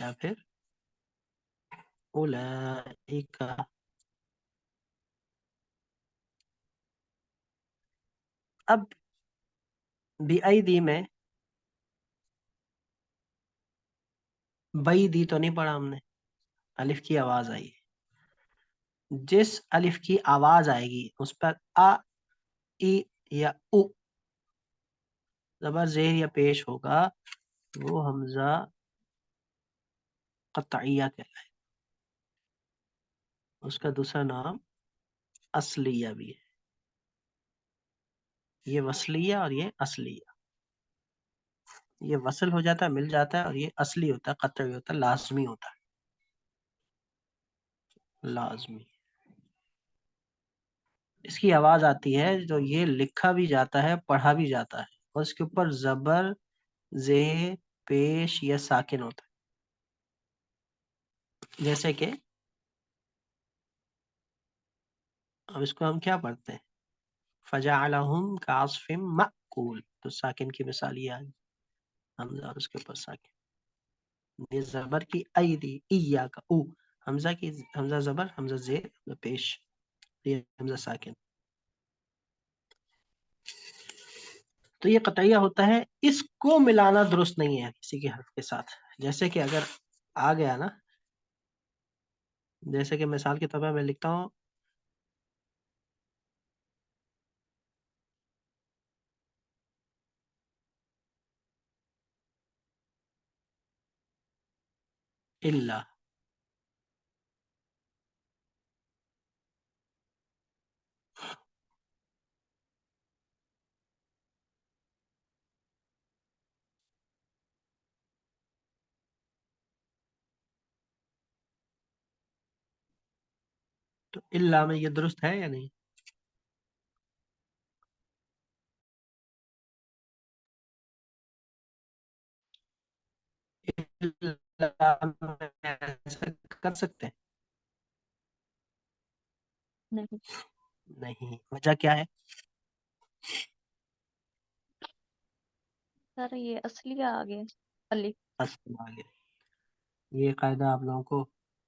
या फिर उलाइका। अब बिअयदी में बई दी तो नहीं पढ़ा हमने, अलिफ की आवाज आई। जिस अलिफ की आवाज आएगी उस पर आ, ई या उ जबर जेर या पेश होगा, वो हमजा कतइया कहलाए। उसका दूसरा नाम असलिया भी है। ये वसलिया और ये असलिया। ये वसल हो जाता है, मिल जाता है, और ये असली होता है, कतई होता है, लाजमी होता है, लाजमी। इसकी आवाज आती है जो ये लिखा भी जाता है, पढ़ा भी जाता है, और इसके ऊपर जबर जे पेश या साकिन होता है। जैसे कि अब इसको हम क्या पढ़ते हैं, फजअलहुम कास्फिम मअकूल, तो साकिन की मिसाल ये आ गई, हमजा और उसके ऊपर साकिन। ये जबर की आई दी, इया का ऊ, हमजा की, हमजा जबर, हमजा जेर, हमजा पेश, ये हमजा साकिन। तो ये कतइया होता है, इसको मिलाना दुरुस्त नहीं है किसी के हर्फ के साथ। जैसे कि अगर आ गया ना, जैसे कि मिसाल के तौर पर मैं लिखता हूँ इल्ला, तो इल्ला में ये दुरुस्त है या नहीं? इल्ला में ऐसा कर सकते हैं? नहीं नहीं, वजह क्या है? सर, ये असली आ गया अली। असल आगे, ये कायदा आप लोगों को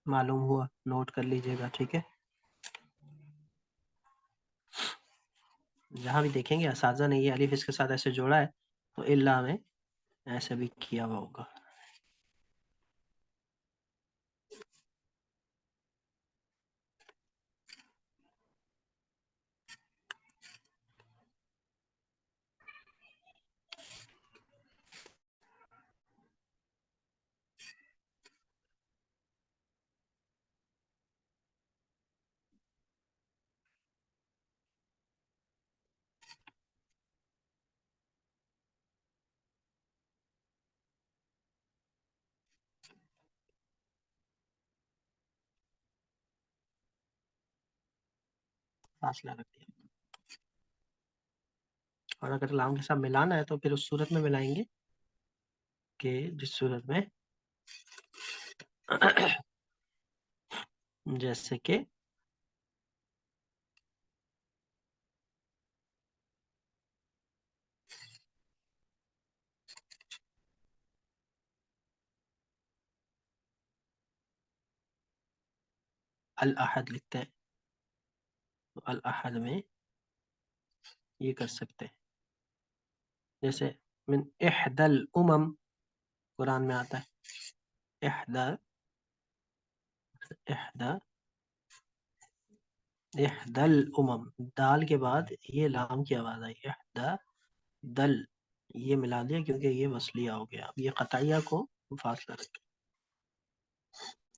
मालूम हुआ, नोट कर लीजिएगा, ठीक है। जहाँ भी देखेंगे असाजा ने ये अलिफ इसके साथ ऐसे जोड़ा है तो इल्ला में ऐसे भी किया हुआ होगा। फासला रख दिया। और अगर लाम के साथ मिलाना है तो फिर उस सूरत में मिलाएंगे कि जिस सूरत में जैसे कि अल अहद लिखते हैं तो अल अहद में ये कर सकते हैं। जैसे मिन इहदल उमम कुरान में आता है, इहदा इहदा इहदल उमम, दाल के बाद ये लाम की आवाज आई, इहदा दल, ये मिला दिया क्योंकि ये वसलिया हो गया। अब ये कताइया को फासला रखें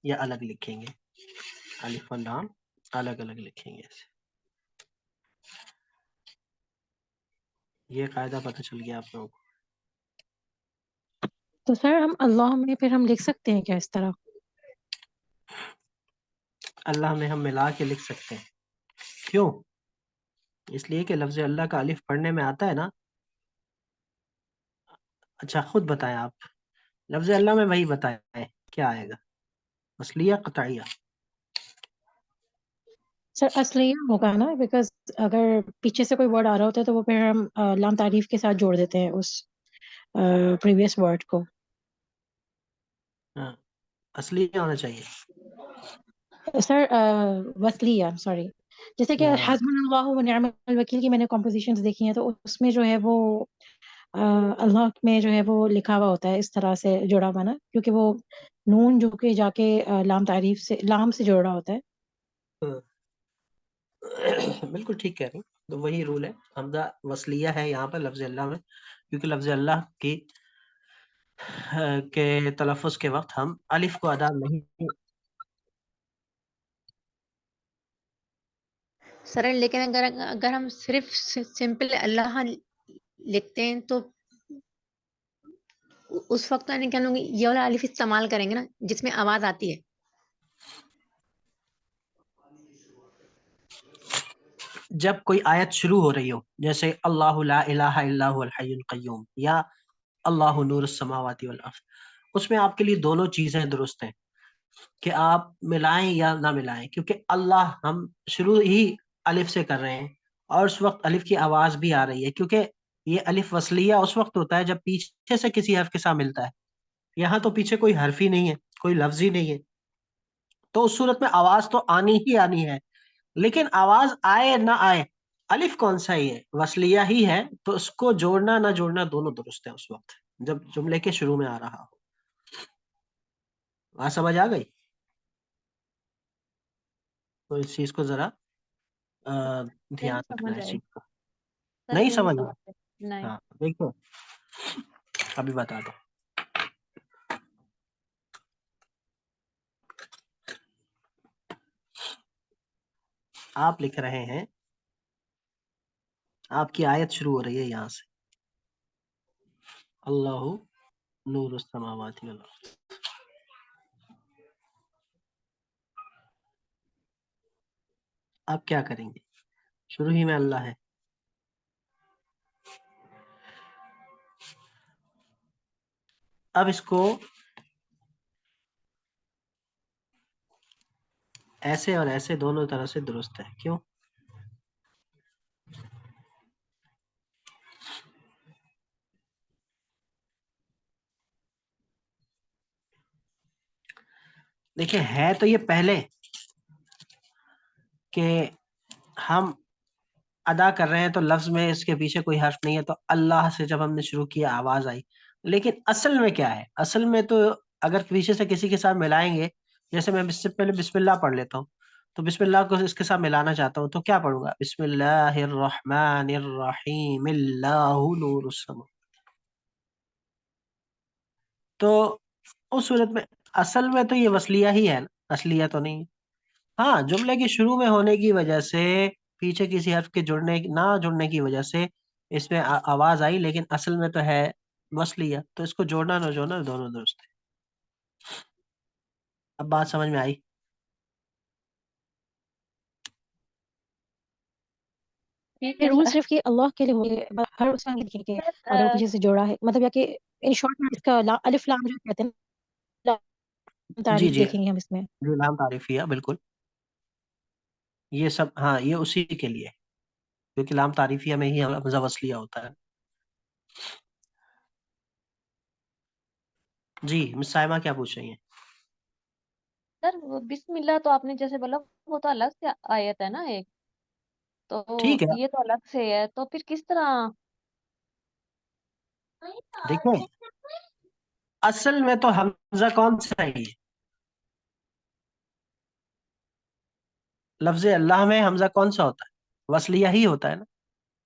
या अलग लिखेंगे, अलिफ और लाम अलग अलग लिखेंगे ऐसे। ये कायदा पता चल गया आप लोगों को। तो सर हम अल्लाह में फिर हम लिख सकते हैं क्या इस तरह? अल्लाह में हम मिला के लिख सकते हैं। क्यों? इसलिए कि लफ्ज अल्लाह का अलिफ पढ़ने में आता है ना। अच्छा खुद बताएं आप, लफ्ज अल्लाह में वही बताएं क्या आएगा, असलिया कताइया? सर असलिया होगा ना, बिकॉज अगर पीछे से कोई वर्ड आ रहा होता है तो वो फिर हम लाम तारीफ के साथ जोड़ देते हैं उस प्रीवियस वर्ड को। हाँ, असलिया होना चाहिए। सर वसलिया, सॉरी। जैसे कि हाँ, हस्बुनल्लाह व निअमल वकील की मैंने कॉम्पोजिशंस देखी हैं तो उसमें जो है वो अल्लाह में जो है वो लिखा हुआ होता है इस तरह से जुड़ा हुआ ना, क्योंकि वो नून जो कि जाके लाम तारीफ से लाम से जुड़ रहा होता है। बिल्कुल ठीक कह रही हैं। तो वही रूल है, हमजा वसलिया है यहाँ पर लफ्ज अल्लाह में, क्योंकि लफ्ज अल्लाह की के तलफ़ुज़ के वक्त हम अलिफ को अदा नहीं। सर लेकिन अगर अगर हम सिर्फ सिंपल अल्लाह लिखते हैं तो उस वक्त यानी कि हम लोग ये वाला अलिफ इस्तेमाल करेंगे ना जिसमें आवाज आती है। जब कोई आयत शुरू हो रही हो, जैसे अल्लाहु ला इलाहा इल्ला हुवल हय्युल क़य्यूम या अल्लाहु नूरुस समावाति वल अर्ज़, उसमें आपके लिए दोनों चीजें दुरुस्त हैं कि आप मिलाएं या ना मिलाएं, क्योंकि अल्लाह हम शुरू ही अलिफ से कर रहे हैं और उस वक्त अलिफ की आवाज भी आ रही है, क्योंकि ये अलिफ वसलिया उस वक्त होता है जब पीछे से किसी हर्फ के साथ मिलता है। यहाँ तो पीछे कोई हर्फ ही नहीं है, कोई लफ्ज ही नहीं है, तो उस सूरत में आवाज तो आनी ही आनी है। लेकिन आवाज आए ना आए, अलिफ कौन सा ही है, वसलिया ही है, तो उसको जोड़ना ना जोड़ना दोनों दुरुस्त है उस वक्त जब जुमले के शुरू में आ रहा हो। वहां समझ आ गई? तो इस चीज को जरा नहीं ध्यान रखना समझ है इस आए चीज को। सर, नहीं अभी नहीं समझ समझ में? आए। नहीं। हाँ देखो, अभी बता दो। आप लिख रहे हैं, आपकी आयत शुरू हो रही है यहाँ से, अल्लाहु नूरुस समावाति वल अर्ज़। आप क्या करेंगे? शुरू ही में अल्लाह है, अब इसको ऐसे और ऐसे दोनों तरह से दुरुस्त है। क्यों? देखिए है तो ये पहले कि हम अदा कर रहे हैं तो लफ्ज में इसके पीछे कोई हर्फ नहीं है, तो अल्लाह से जब हमने शुरू किया आवाज आई। लेकिन असल में क्या है, असल में तो अगर पीछे से किसी के साथ मिलाएंगे, जैसे मैं इससे पहले बिस्मिल्लाह पढ़ लेता हूँ, तो बिस्मिल्लाह को इसके साथ मिलाना चाहता हूँ तो क्या पढ़ूंगा, बिस्मिल्लाहिर्रहमानिर्रहीम अल्लाहु नूरुस समा। तो उस सूरत में असल में तो ये वसलिया ही है ना, असलिया तो नहीं है। हाँ, जुमले के शुरू में होने की वजह से, पीछे किसी हर्फ के जुड़ने ना जुड़ने की वजह से इसमें आवाज आई, लेकिन असल में तो है वसलिया, तो इसको जोड़ना ना जोड़ना दोनों दुरुस्त है। अब बात समझ में आई? ये रूल सिर्फ कि अल्लाह के लिए होंगे, हर उसका नहीं लिखेंगे कि अगर वो पीछे से जोड़ा है, मतलब या कि इन शॉर्ट में इसका अलिफ लाम जो कहते हैं ना, लाम जी तारीफ जी देखेंगे हम इसमें। जी, लाम तारीफिया बिल्कुल, ये सब हाँ ये उसी के लिए है, क्योंकि लाम तारीफिया में ही हमजा वसलिया होता है। जी मिस साइमा क्या पूछ रही हैं? सर वो बिस्मिल्लाह तो आपने जैसे बोला वो तो अलग से आयत है ना एक, ठीक तो है, ये तो अलग से है, तो फिर किस तरह? देखो असल में तो हमजा कौन सा है, लफ्ज अल्लाह में हमजा कौन सा होता है, वसलिया ही होता है ना,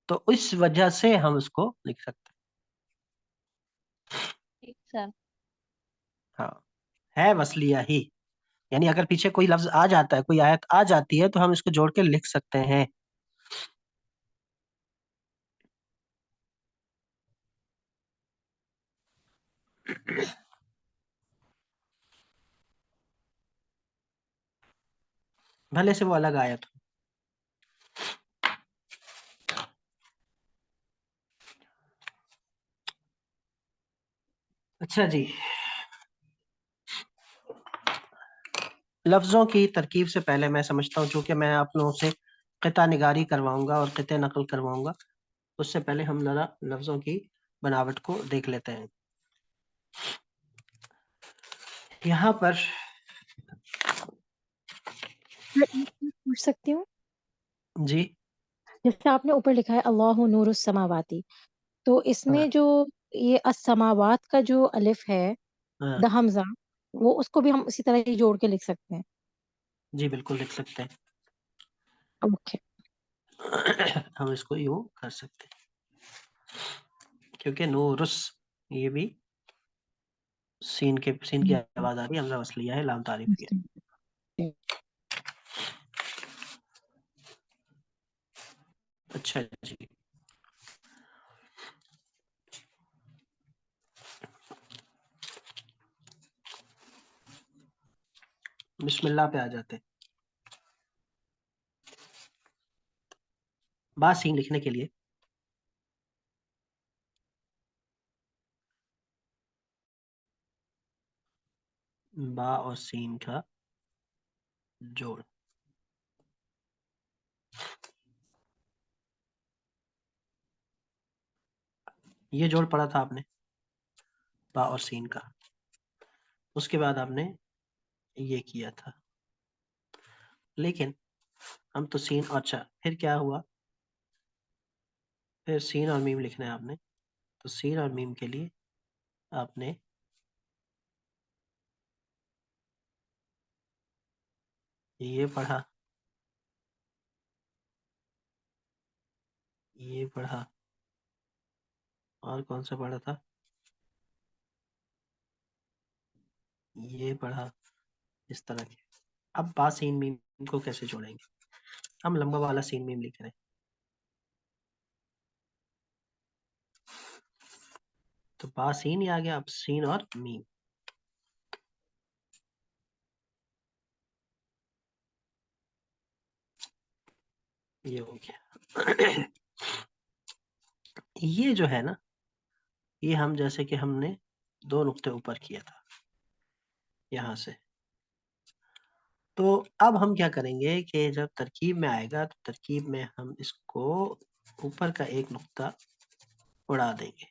तो इस वजह से हम उसको लिख सकते ठीक सर। हैं। हाँ, है वसलिया ही, यानी अगर पीछे कोई लफ्ज आ जाता है, कोई आयत आ जाती है, तो हम इसको जोड़ के लिख सकते हैं। भले से वो अलग आयत हो। अच्छा जी, लफ्जों की तरकीब से पहले मैं समझता हूँ, चूंकि मैं आप लोगों से क़िता निगारी करवाऊंगा और क़िते नकल करवाऊंगा, उससे पहले हम जरा लफ्जों की बनावट को देख लेते हैं। यहाँ पर मैं एक चीज पूछ सकती हूँ? जी जैसे आपने ऊपर लिखा है अल्लाहु नूरुस समावाती, तो हाँ इसमें जो ये अस्समावात का जो अलिफ है, हाँ द हमजा, वो उसको भी हम उसी तरह ही जोड़ के लिख सकते हैं? जी बिल्कुल लिख सकते ओके। हैं। हम इसको यूं कर सकते हैं, क्योंकि नूरुस ये भी सीन की आवाज आ रही है, हमजा वसलिया है, लाम तारीफिया है। अच्छा जी, बिस्मिल्लाह पे आ जाते हैं। बा सीन लिखने के लिए बा और सीन का जोड़, ये जोड़ पढ़ा था आपने, बा और सीन का। उसके बाद आपने ये किया था, लेकिन हम तो सीन, अच्छा फिर क्या हुआ, फिर सीन और मीम लिखना है आपने, तो सीन और मीम के लिए आपने ये पढ़ा, ये पढ़ा, और कौन सा पढ़ा था, ये पढ़ा, इस तरह के। अब बा सीन मीम को कैसे जोड़ेंगे, हम लंबा वाला सीन मीम लिख रहे हैं, तो बा सीन ही आ गया, अब सीन और मीम, ये हो गया। ये जो है ना, ये हम जैसे कि हमने दो नुक्ते ऊपर किया था यहाँ से, तो अब हम क्या करेंगे कि जब तरकीब में आएगा, तो तरकीब में हम इसको ऊपर का एक नुक्ता उड़ा देंगे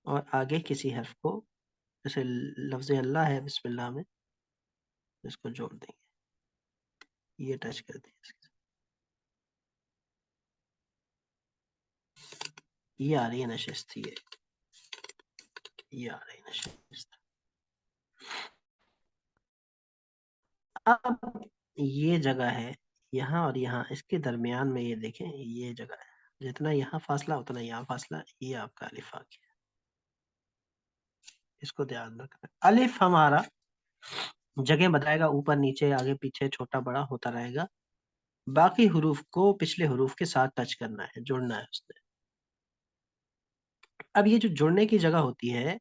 और आगे किसी हर्फ को जैसे लफ्ज़ अल्लाह है बिस्मिल्लाह में, इसको जोड़ देंगे, ये टच कर देंगे इसके साथ। ये आ रही है नशिस्त, ये आ रही है नशिस्त। अब ये जगह है यहाँ और यहाँ, इसके दरमियान में ये देखें, ये जगह है, जितना यहाँ फासला उतना यहाँ फासला, ये आपका अलिफ आ गया। इसको ध्यान रखना, अलिफ हमारा जगह बताएगा, ऊपर नीचे आगे पीछे छोटा बड़ा होता रहेगा। बाकी हुरूफ को पिछले हुरूफ के साथ टच करना है, जोड़ना है उसने। अब ये जो जुड़ने की जगह होती है,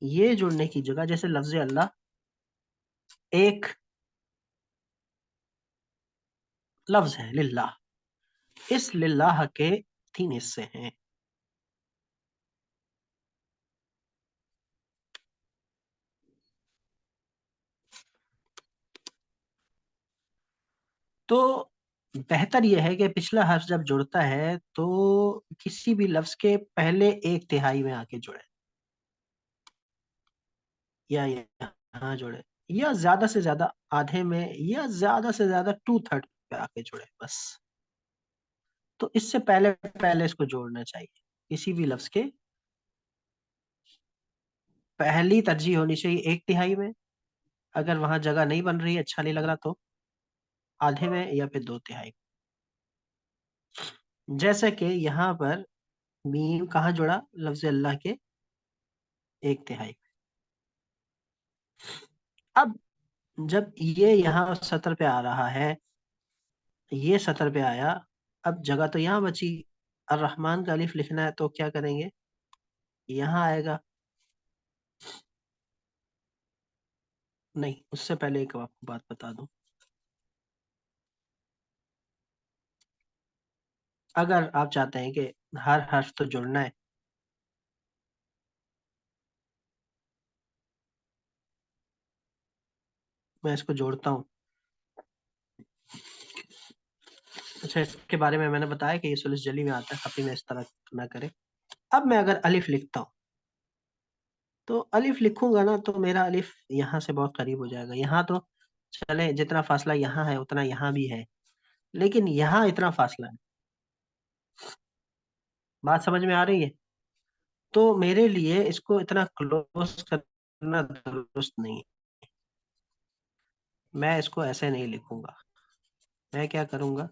ये जुड़ने की जगह, जैसे लफ्ज अल्लाह एक लफ्ज है लिल्लाह, इस लिल्लाह के 3 हिस्से हैं। तो बेहतर यह है कि पिछला हर्फ जब जुड़ता है तो किसी भी लफ्ज के पहले 1/3 में आके जुड़े, या यहाँ जुड़े, या ज्यादा से ज्यादा आधे में, या ज्यादा से ज्यादा 2/3 पे आके जुड़े बस। तो इससे पहले पहले इसको जोड़ना चाहिए। किसी भी लफ्ज के पहली तरजीह होनी चाहिए 1/3 में, अगर वहां जगह नहीं बन रही, अच्छा नहीं लग रहा, तो आधे में या फिर 2/3। जैसे कि यहाँ पर मीम कहाँ जुड़ा, लफ्ज अल्लाह के 1/3। अब जब ये यहाँ सतर पे आ रहा है, ये सतर पे आया, अब जगह तो यहाँ बची, अर्रहमान का अलिफ लिखना है, तो क्या करेंगे, यहाँ आएगा। नहीं, उससे पहले एक आपको बात बता दूं, अगर आप चाहते हैं कि हर हर्फ तो जुड़ना है, मैं इसको जोड़ता हूँ। अच्छा, इसके बारे में मैंने बताया कि ये सुलस जली में आता है, खफी में इस तरह ना करें। अब मैं अगर अलिफ लिखता हूँ, तो अलिफ लिखूंगा ना, तो मेरा अलिफ यहाँ से बहुत करीब हो जाएगा। यहाँ तो चले जितना फासला यहाँ है उतना यहाँ भी है, लेकिन यहाँ इतना फासला है। बात समझ में आ रही है? तो मेरे लिए इसको इतना क्लोज करना दुरुस्त नहीं। मैं इसको ऐसे नहीं लिखूंगा, मैं क्या करूंगा,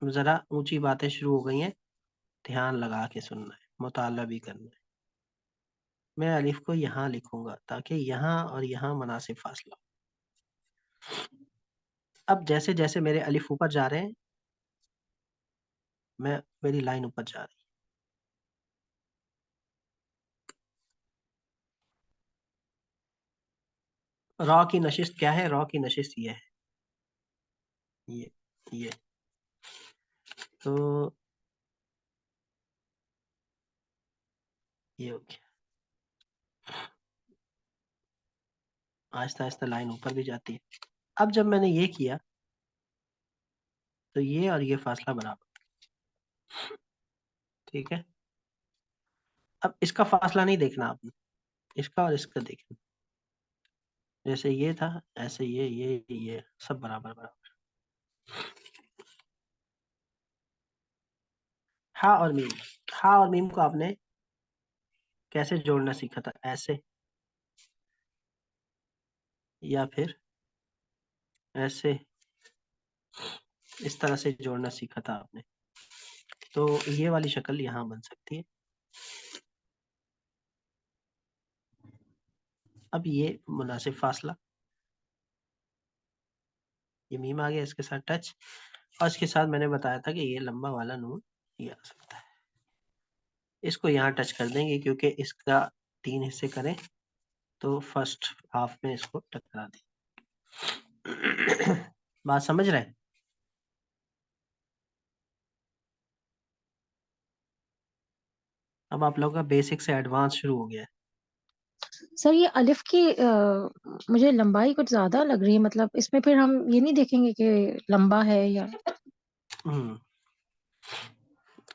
जरा ऊंची बातें शुरू हो गई हैं, ध्यान लगा के सुनना है, मुताला भी करना है। मैं अलिफ को यहाँ लिखूंगा ताकि यहाँ और यहाँ मुनासिब फासला हो। अब जैसे जैसे मेरे अलिफ ऊपर जा रहे हैं, मेरी लाइन ऊपर जा रही है। रॉ की नशिस्त क्या है? रॉ की नशिस्त ये है, ये तो ये हो गया। आहिस्ता आहिस्ता लाइन ऊपर भी जाती है। अब जब मैंने ये किया, तो ये और ये फासला बराबर, ठीक है। अब इसका फासला नहीं देखना आपने, इसका और इसका देखना। जैसे ये था, ऐसे ये सब बराबर बराबर। हा और मीम, हा और मीम को आपने कैसे जोड़ना सीखा था? ऐसे, या फिर ऐसे, इस तरह से जोड़ना सीखा था आपने। तो ये वाली शक्ल यहाँ बन सकती है। अब ये मुनासिब फासला, ये मीम आ गया, इसके साथ टच, और इसके साथ मैंने बताया था कि ये लंबा वाला नून ये आ सकता है। इसको यहाँ टच कर देंगे, क्योंकि इसका 3 हिस्से करें तो फर्स्ट हाफ में इसको टकरा दें। बात समझ रहे हैं? अब आप लोगों का बेसिक से एडवांस शुरू हो गया है। सर ये अलिफ की मुझे लंबाई कुछ ज्यादा लग रही है, मतलब इसमें फिर हम ये नहीं देखेंगे कि लंबा है या हम्म,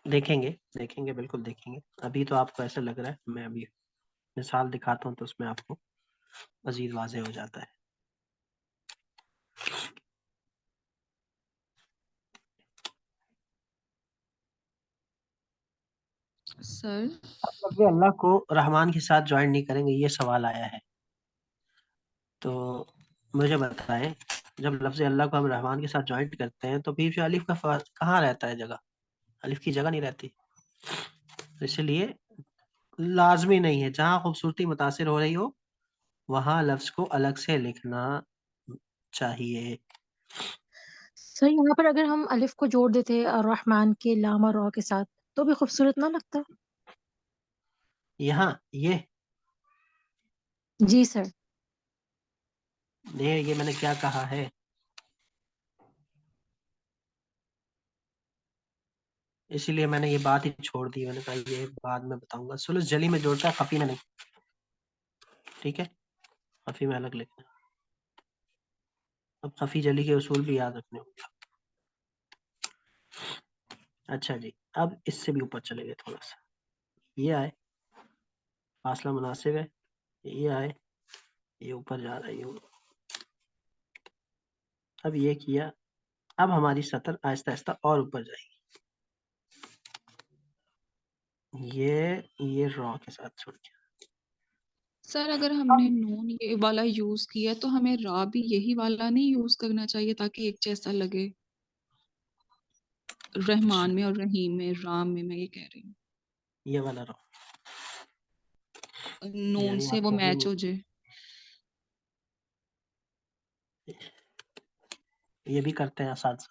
देखेंगे देखेंगे, बिल्कुल देखेंगे। अभी तो आपको ऐसा लग रहा है, मैं अभी मिसाल दिखाता हूँ तो उसमें आपको मजीद वाज़ेह हो जाता है। सर लफ्ज़ अल्लाह को रहमान के साथ ज्वाइन नहीं करेंगे, ये सवाल आया है। तो मुझे बताएं, जब लफ्ज़ अल्लाह को हम रहमान के साथ ज्वाइंट करते हैं तो बीच में अलिफ का कहाँ रहता है जगह? अलिफ की जगह नहीं रहती। तो इसलिए लाजमी नहीं है, जहाँ खूबसूरती मुतासिर हो रही हो वहाँ लफ्ज़ को अलग से लिखना चाहिए। सर यहाँ पर अगर हम अलिफ को जोड़ देते रहमान के लाम और रॉ के साथ तो भी खूबसूरत ना लगता? यहाँ जी सर। ये मैंने क्या कहा है? इसीलिए मैंने ये बात ही छोड़ दी। मैंने कहा ये बाद में बताऊंगा। सुलूस जली में जोड़ता है, खफी में नहीं। ठीक है, खफी में अलग लिखना। अब खफी जली के उसूल भी याद रखने होंगे। अच्छा जी, अब इससे भी ऊपर चले गए थोड़ा सा। ये आए, फासला मुनासिब है। ये आए, ये ऊपर जा रहा है, ये अब ये किया। अब हमारी सतर आहिस्ता आहिस्ता और ऊपर जाएगी। ये रॉ के साथ छोड़ के सर अगर हमने नून ये वाला यूज किया तो हमें रा भी यही वाला नहीं यूज करना चाहिए ताकि एक जैसा लगे? रहमान में और रहीम में, राम में मैं ये कह रही हूँ, ये वाला रॉ, नून यानी से वो आपको मैच हो जाए। ये भी करते हैं साथ।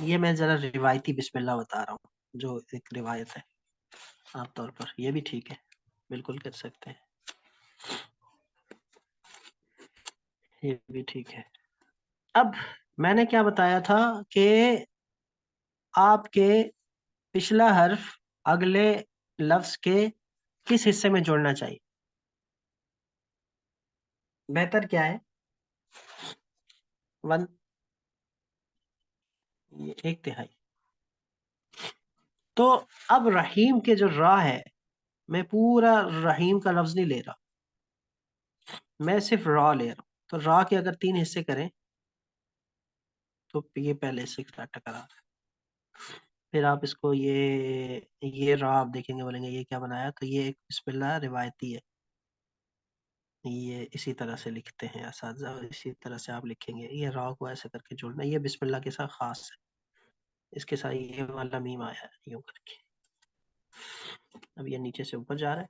ये मैं जरा रिवायती बिस्मिल्लाह बता रहा हूँ, जो एक रिवायत है आम तौर पर। ये भी ठीक है, बिल्कुल कर सकते हैं, ये भी ठीक है। अब मैंने क्या बताया था कि आपके पिछला हर्फ अगले लफ्ज के किस हिस्से में जोड़ना चाहिए? बेहतर क्या है? वन, एक तिहाई। तो अब रहीम के जो रा है, मैं पूरा रहीम का लफ्ज नहीं ले रहा, मैं सिर्फ रा ले रहा हूं। तो रा के अगर 3 हिस्से करें तो ये पहले से टकरा। फिर आप इसको ये रा आप देखेंगे, बोलेंगे ये क्या बनाया? तो ये एक बिस्मिल्लाह रिवायती है, ये इसी तरह से लिखते हैं असातिज़ा, और इसी तरह से आप लिखेंगे। ये रा को ऐसे करके जोड़ना, ये बिस्मिल्लाह के साथ खास है। इसके साथ ये वाला मीम आया है यूं करके। अब ये नीचे से ऊपर जा रहा है,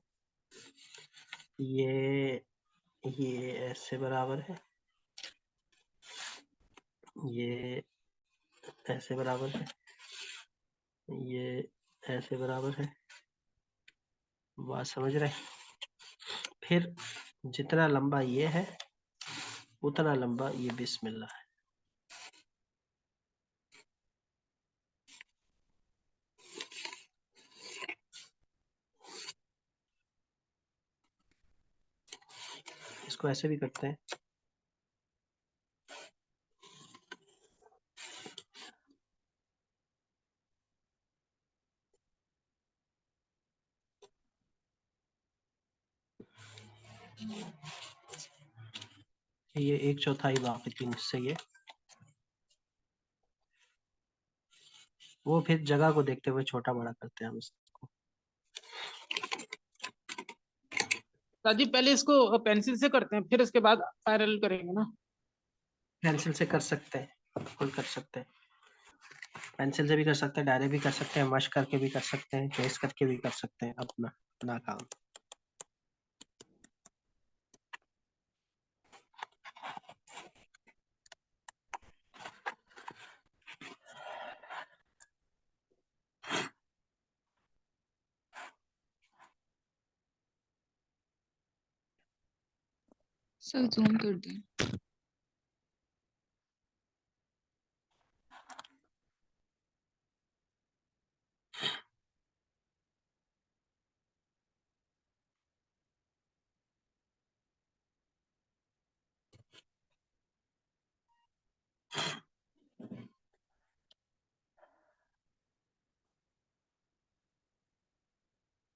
ये ऐसे बराबर है, ये ऐसे बराबर है, ये ऐसे बराबर है। बात समझ रहे? फिर जितना लंबा ये है उतना लंबा ये बिस्मिल्लाह है। इसको ऐसे भी करते हैं। ये 1/4 बाकी 3 हिस्से ये, वो फिर जगह को देखते हुए छोटा बड़ा करते हैं हम इसको। राजीव पहले इसको पेंसिल से करते हैं, फिर इसके बाद पैरेलल करेंगे ना। पेंसिल से कर सकते हैं, बिल्कुल कर सकते हैं। पेंसिल से भी कर सकते हैं, डायरेक्ट भी कर सकते हैं, मश करके भी कर सकते हैं, ट्रेस करके भी कर सकते हैं, अपना अपना काम। सर जूम कर दें।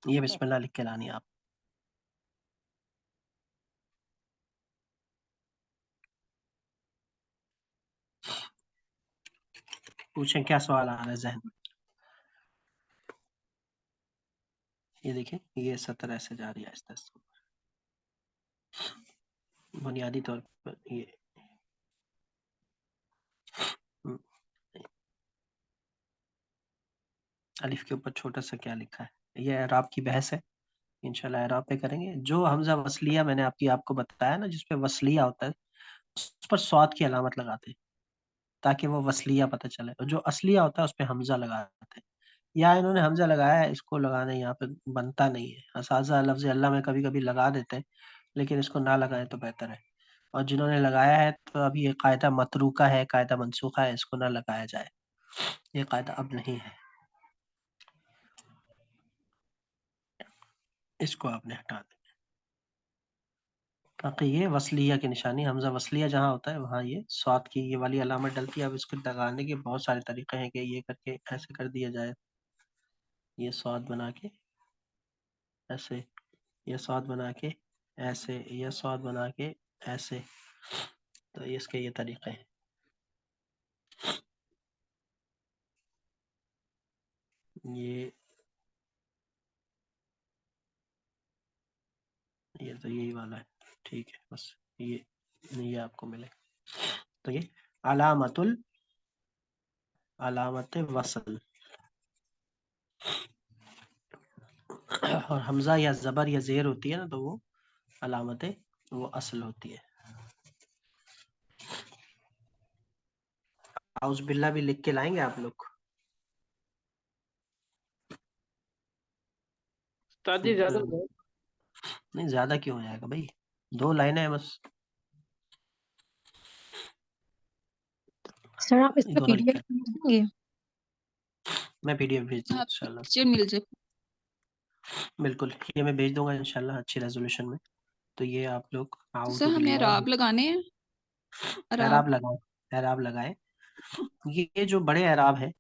ये बिस्मिल्लाह लिख के लानी है आप। पूछें क्या सवाल आ रहा है जहन में। ये देखिए ये सतर ऐसे जा रही है आहिस्ता आहिस्ता। बुनियादी तौर पर ये अलिफ के ऊपर छोटा सा क्या लिखा है, ये एराब की बहस है, इंशाल्लाह एराब पे करेंगे। जो हमजा वसलिया मैंने आपको बताया ना, जिसपे वसलिया होता है उस पर स्वाद की अलामत लगाते हैं ताकि वो वसलिया पता चले, और जो असलिया होता है उस पे हमजा लगाते हैं। यहाँ इन्होंने हमजा लगाया है, इसको लगाना यहाँ पे बनता नहीं है। असाज़ा लफ्ज़ अल्लाह में कभी कभी लगा देते हैं, लेकिन इसको ना लगाए तो बेहतर है। और जिन्होंने लगाया है तो अभी ये कायदा मतरूका है, कायदा मनसूखा है, इसको ना लगाया जाए, ये कायदा अब नहीं है, इसको आपने हटा दें। बाकी ये वसलिया की निशानी, हमजा वसलिया जहाँ होता है वहाँ ये स्वाद की ये वाली अलामत डलती है। अब इसको लगाने के बहुत सारे तरीके हैं कि ये करके ऐसे कर दिया जाए, ये स्वाद बना के ऐसे, ये स्वाद बना के ऐसे, ये स्वाद बना के ऐसे, तो इसके ये तरीके हैं। ये तो यही वाला है, ठीक है, बस ये आपको मिले। तो ये अलामत वसल और हमजा या जबर या जेर होती है ना, तो वो अलामत वो असल होती है। आउज़ बिल्ला भी लिख के लाएंगे आप लोग। उस्ताद जी ज्यादा नहीं ज्यादा क्यों हो जाएगा भाई, 2 लाइनें हैं बस। सर आप इसका दोनों लिख पीडीएफ के देंगे? मैं पीडीएफ भेज दूंगा हाँ, इंशाल्लाह। पिक्चर मिल जाए। बिल्कुल, ये मैं भेज दूंगा इंशाल्लाह अच्छी रेजोल्यूशन में। तो ये आप लोग तो आउज़ सर हमें बिल्लाह, अराब लगाने हैं, एराब अराब। लगाए, एराब लगाए। ये जो बड़े एराब है,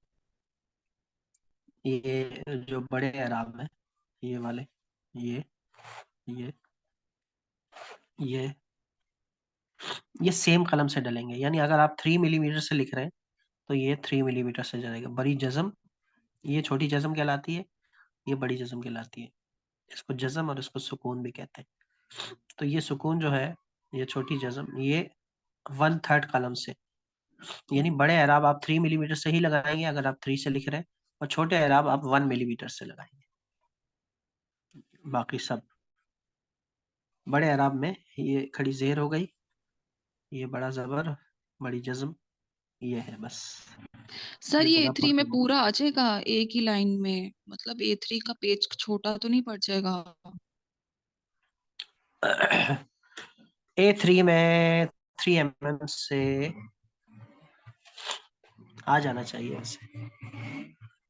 ये जो बड़े एराब है, ये वाले, ये ये ये सेम कलम से डलेंगे। यानी अगर आप 3 मिलीमीटर से लिख रहे हैं तो ये 3 मिलीमीटर से डलेगा। बड़ी जज़म, ये छोटी जज़म कहलाती है, ये बड़ी जज़म कहलाती है। इसको जज़म और इसको सुकून भी कहते हैं। तो ये सुकून जो है, ये छोटी जज़म, ये 1/3 कलम से, यानी बड़े एराब आप 3 मिलीमीटर से ही लगाएंगे अगर आप 3 से लिख रहे हैं, और छोटे एराब आप 1 मिलीमीटर से लगाएंगे। बाकी सब बड़े एराब में ये खड़ी जेर हो गई, ये बड़ा जबर, बड़ी जज़म, ये है बस। सर ये ये जगह A3 में पर पूरा आ जाएगा एक ही लाइन में, मतलब A3 का पेज छोटा तो नहीं पड़ जाएगा? A3 में 3 mm से आ जाना चाहिए वैसे,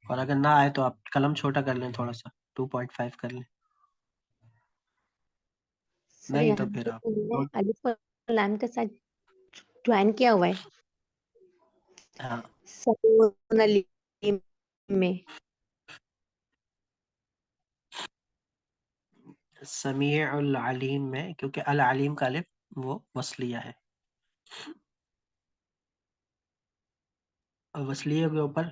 और अगर ना आए तो आप कलम छोटा कर लें, थोड़ा सा 2.5 कर लें, सर नहीं तो यहाँ फिर पे आप उन्होंने अलिफ और लाम के साथ ज्वाइन किया हुआ है हाँ समीउन अलीम में। समीउल अलीम में, क्योंकि अल अलीम का अलिफ वो वसलिया है, और वसलिया के ऊपर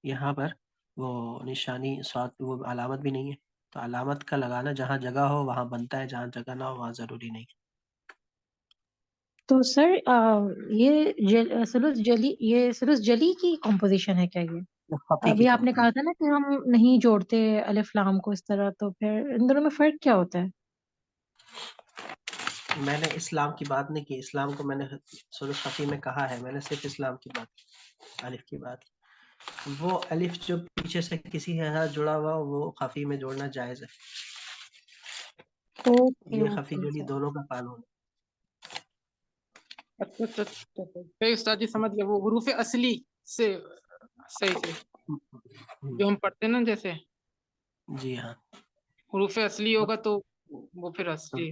यहाँ पर वो निशानी साथ वो अलामत भी नहीं है। तो अलामत का लगाना जहाँ जगह हो वहाँ बनता है, जहाँ जगह ना हो वहाँ जरूरी नहीं। तो सर ये सुरुज जली की कॉम्पोजिशन है क्या ये? खफी की अभी आपने कहा कंपनी, था ना कि हम नहीं जोड़ते अलिफ लाम को इस तरह, तो फिर इन दोनों में फर्क क्या होता है? मैंने इस्लाम की बात नहीं की, इस्लाम को मैंने सूरह खफी में कहा है, मैंने सिर्फ इस्लाम की बात, अलिफ की बात। वो अलिफ जो पीछे से किसी के साथ जुड़ा हुआ वो खफी में जोड़ना जायज है। ओके ये खफी ओके जोड़ी सर। दोनों का कानून अच्छा अच्छा अच्छा अच्छा। सही उस्ताद जी समझ गए, वो हुरूफ असली से सही सही है। जो हम पढ़ते हैं ना, जैसे जी हाँ। हुरूफ असली होगा तो वो फिर तो असली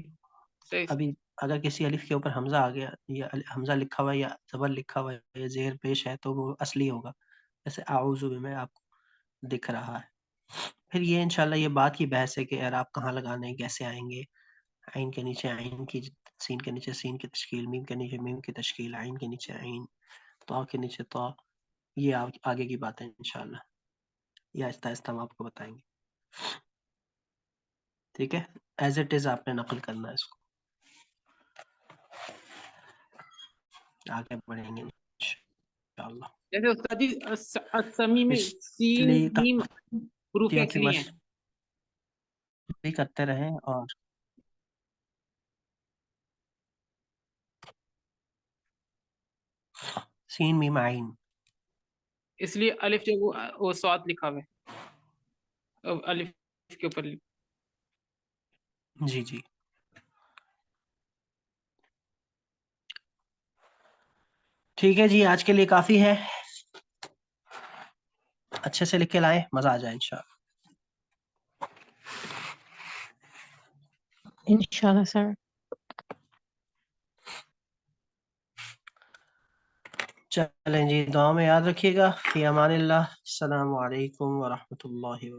सही। अभी अगर किसी अलिफ के ऊपर हमजा आ गया, या हमजा लिखा हुआ है या जबर लिखा हुआ है या जेर पेश है, तो वो असली होगा। जैसे आऊज़ु में आपको दिख रहा है, फिर ये इंशाल्लाह ये बात की बहस है कि एराब कहाँ लगाने हैं, कैसे आएंगे। आइन के नीचे आइन की, सीन के नीचे सीन की तश्कील, मीम के नीचे मीम की तश्कील, आइन के नीचे आइन, तो के नीचे तो, ये आगे की बात है इंशाल्लाह, ये आहिस्ता आहिस्ता हम आपको बताएंगे। ठीक है, एज इट इज आपने नकल करना है इसको, आगे बढ़ेंगे इंशाल्लाह। जैसे उस्ताद जी असमी में सीन पिछली मीम हरूफ की कैसरी है। मशक़ करते रहें और सीन मीम आइन, इसलिए अलिफ जो वो स्वाद लिखा हुआ है अलिफ के ऊपर। जी जी। ठीक है जी, आज के लिए काफी है, अच्छे से लिख के लाएं, मजा आ जाए इंशाल्लाह। इंशाल्लाह सर। चलें जी, दुआ में याद रखिएगा। फ़ी अमानिल्लाह, अस्सलामु अलैकुम व रहमतुल्लाहि व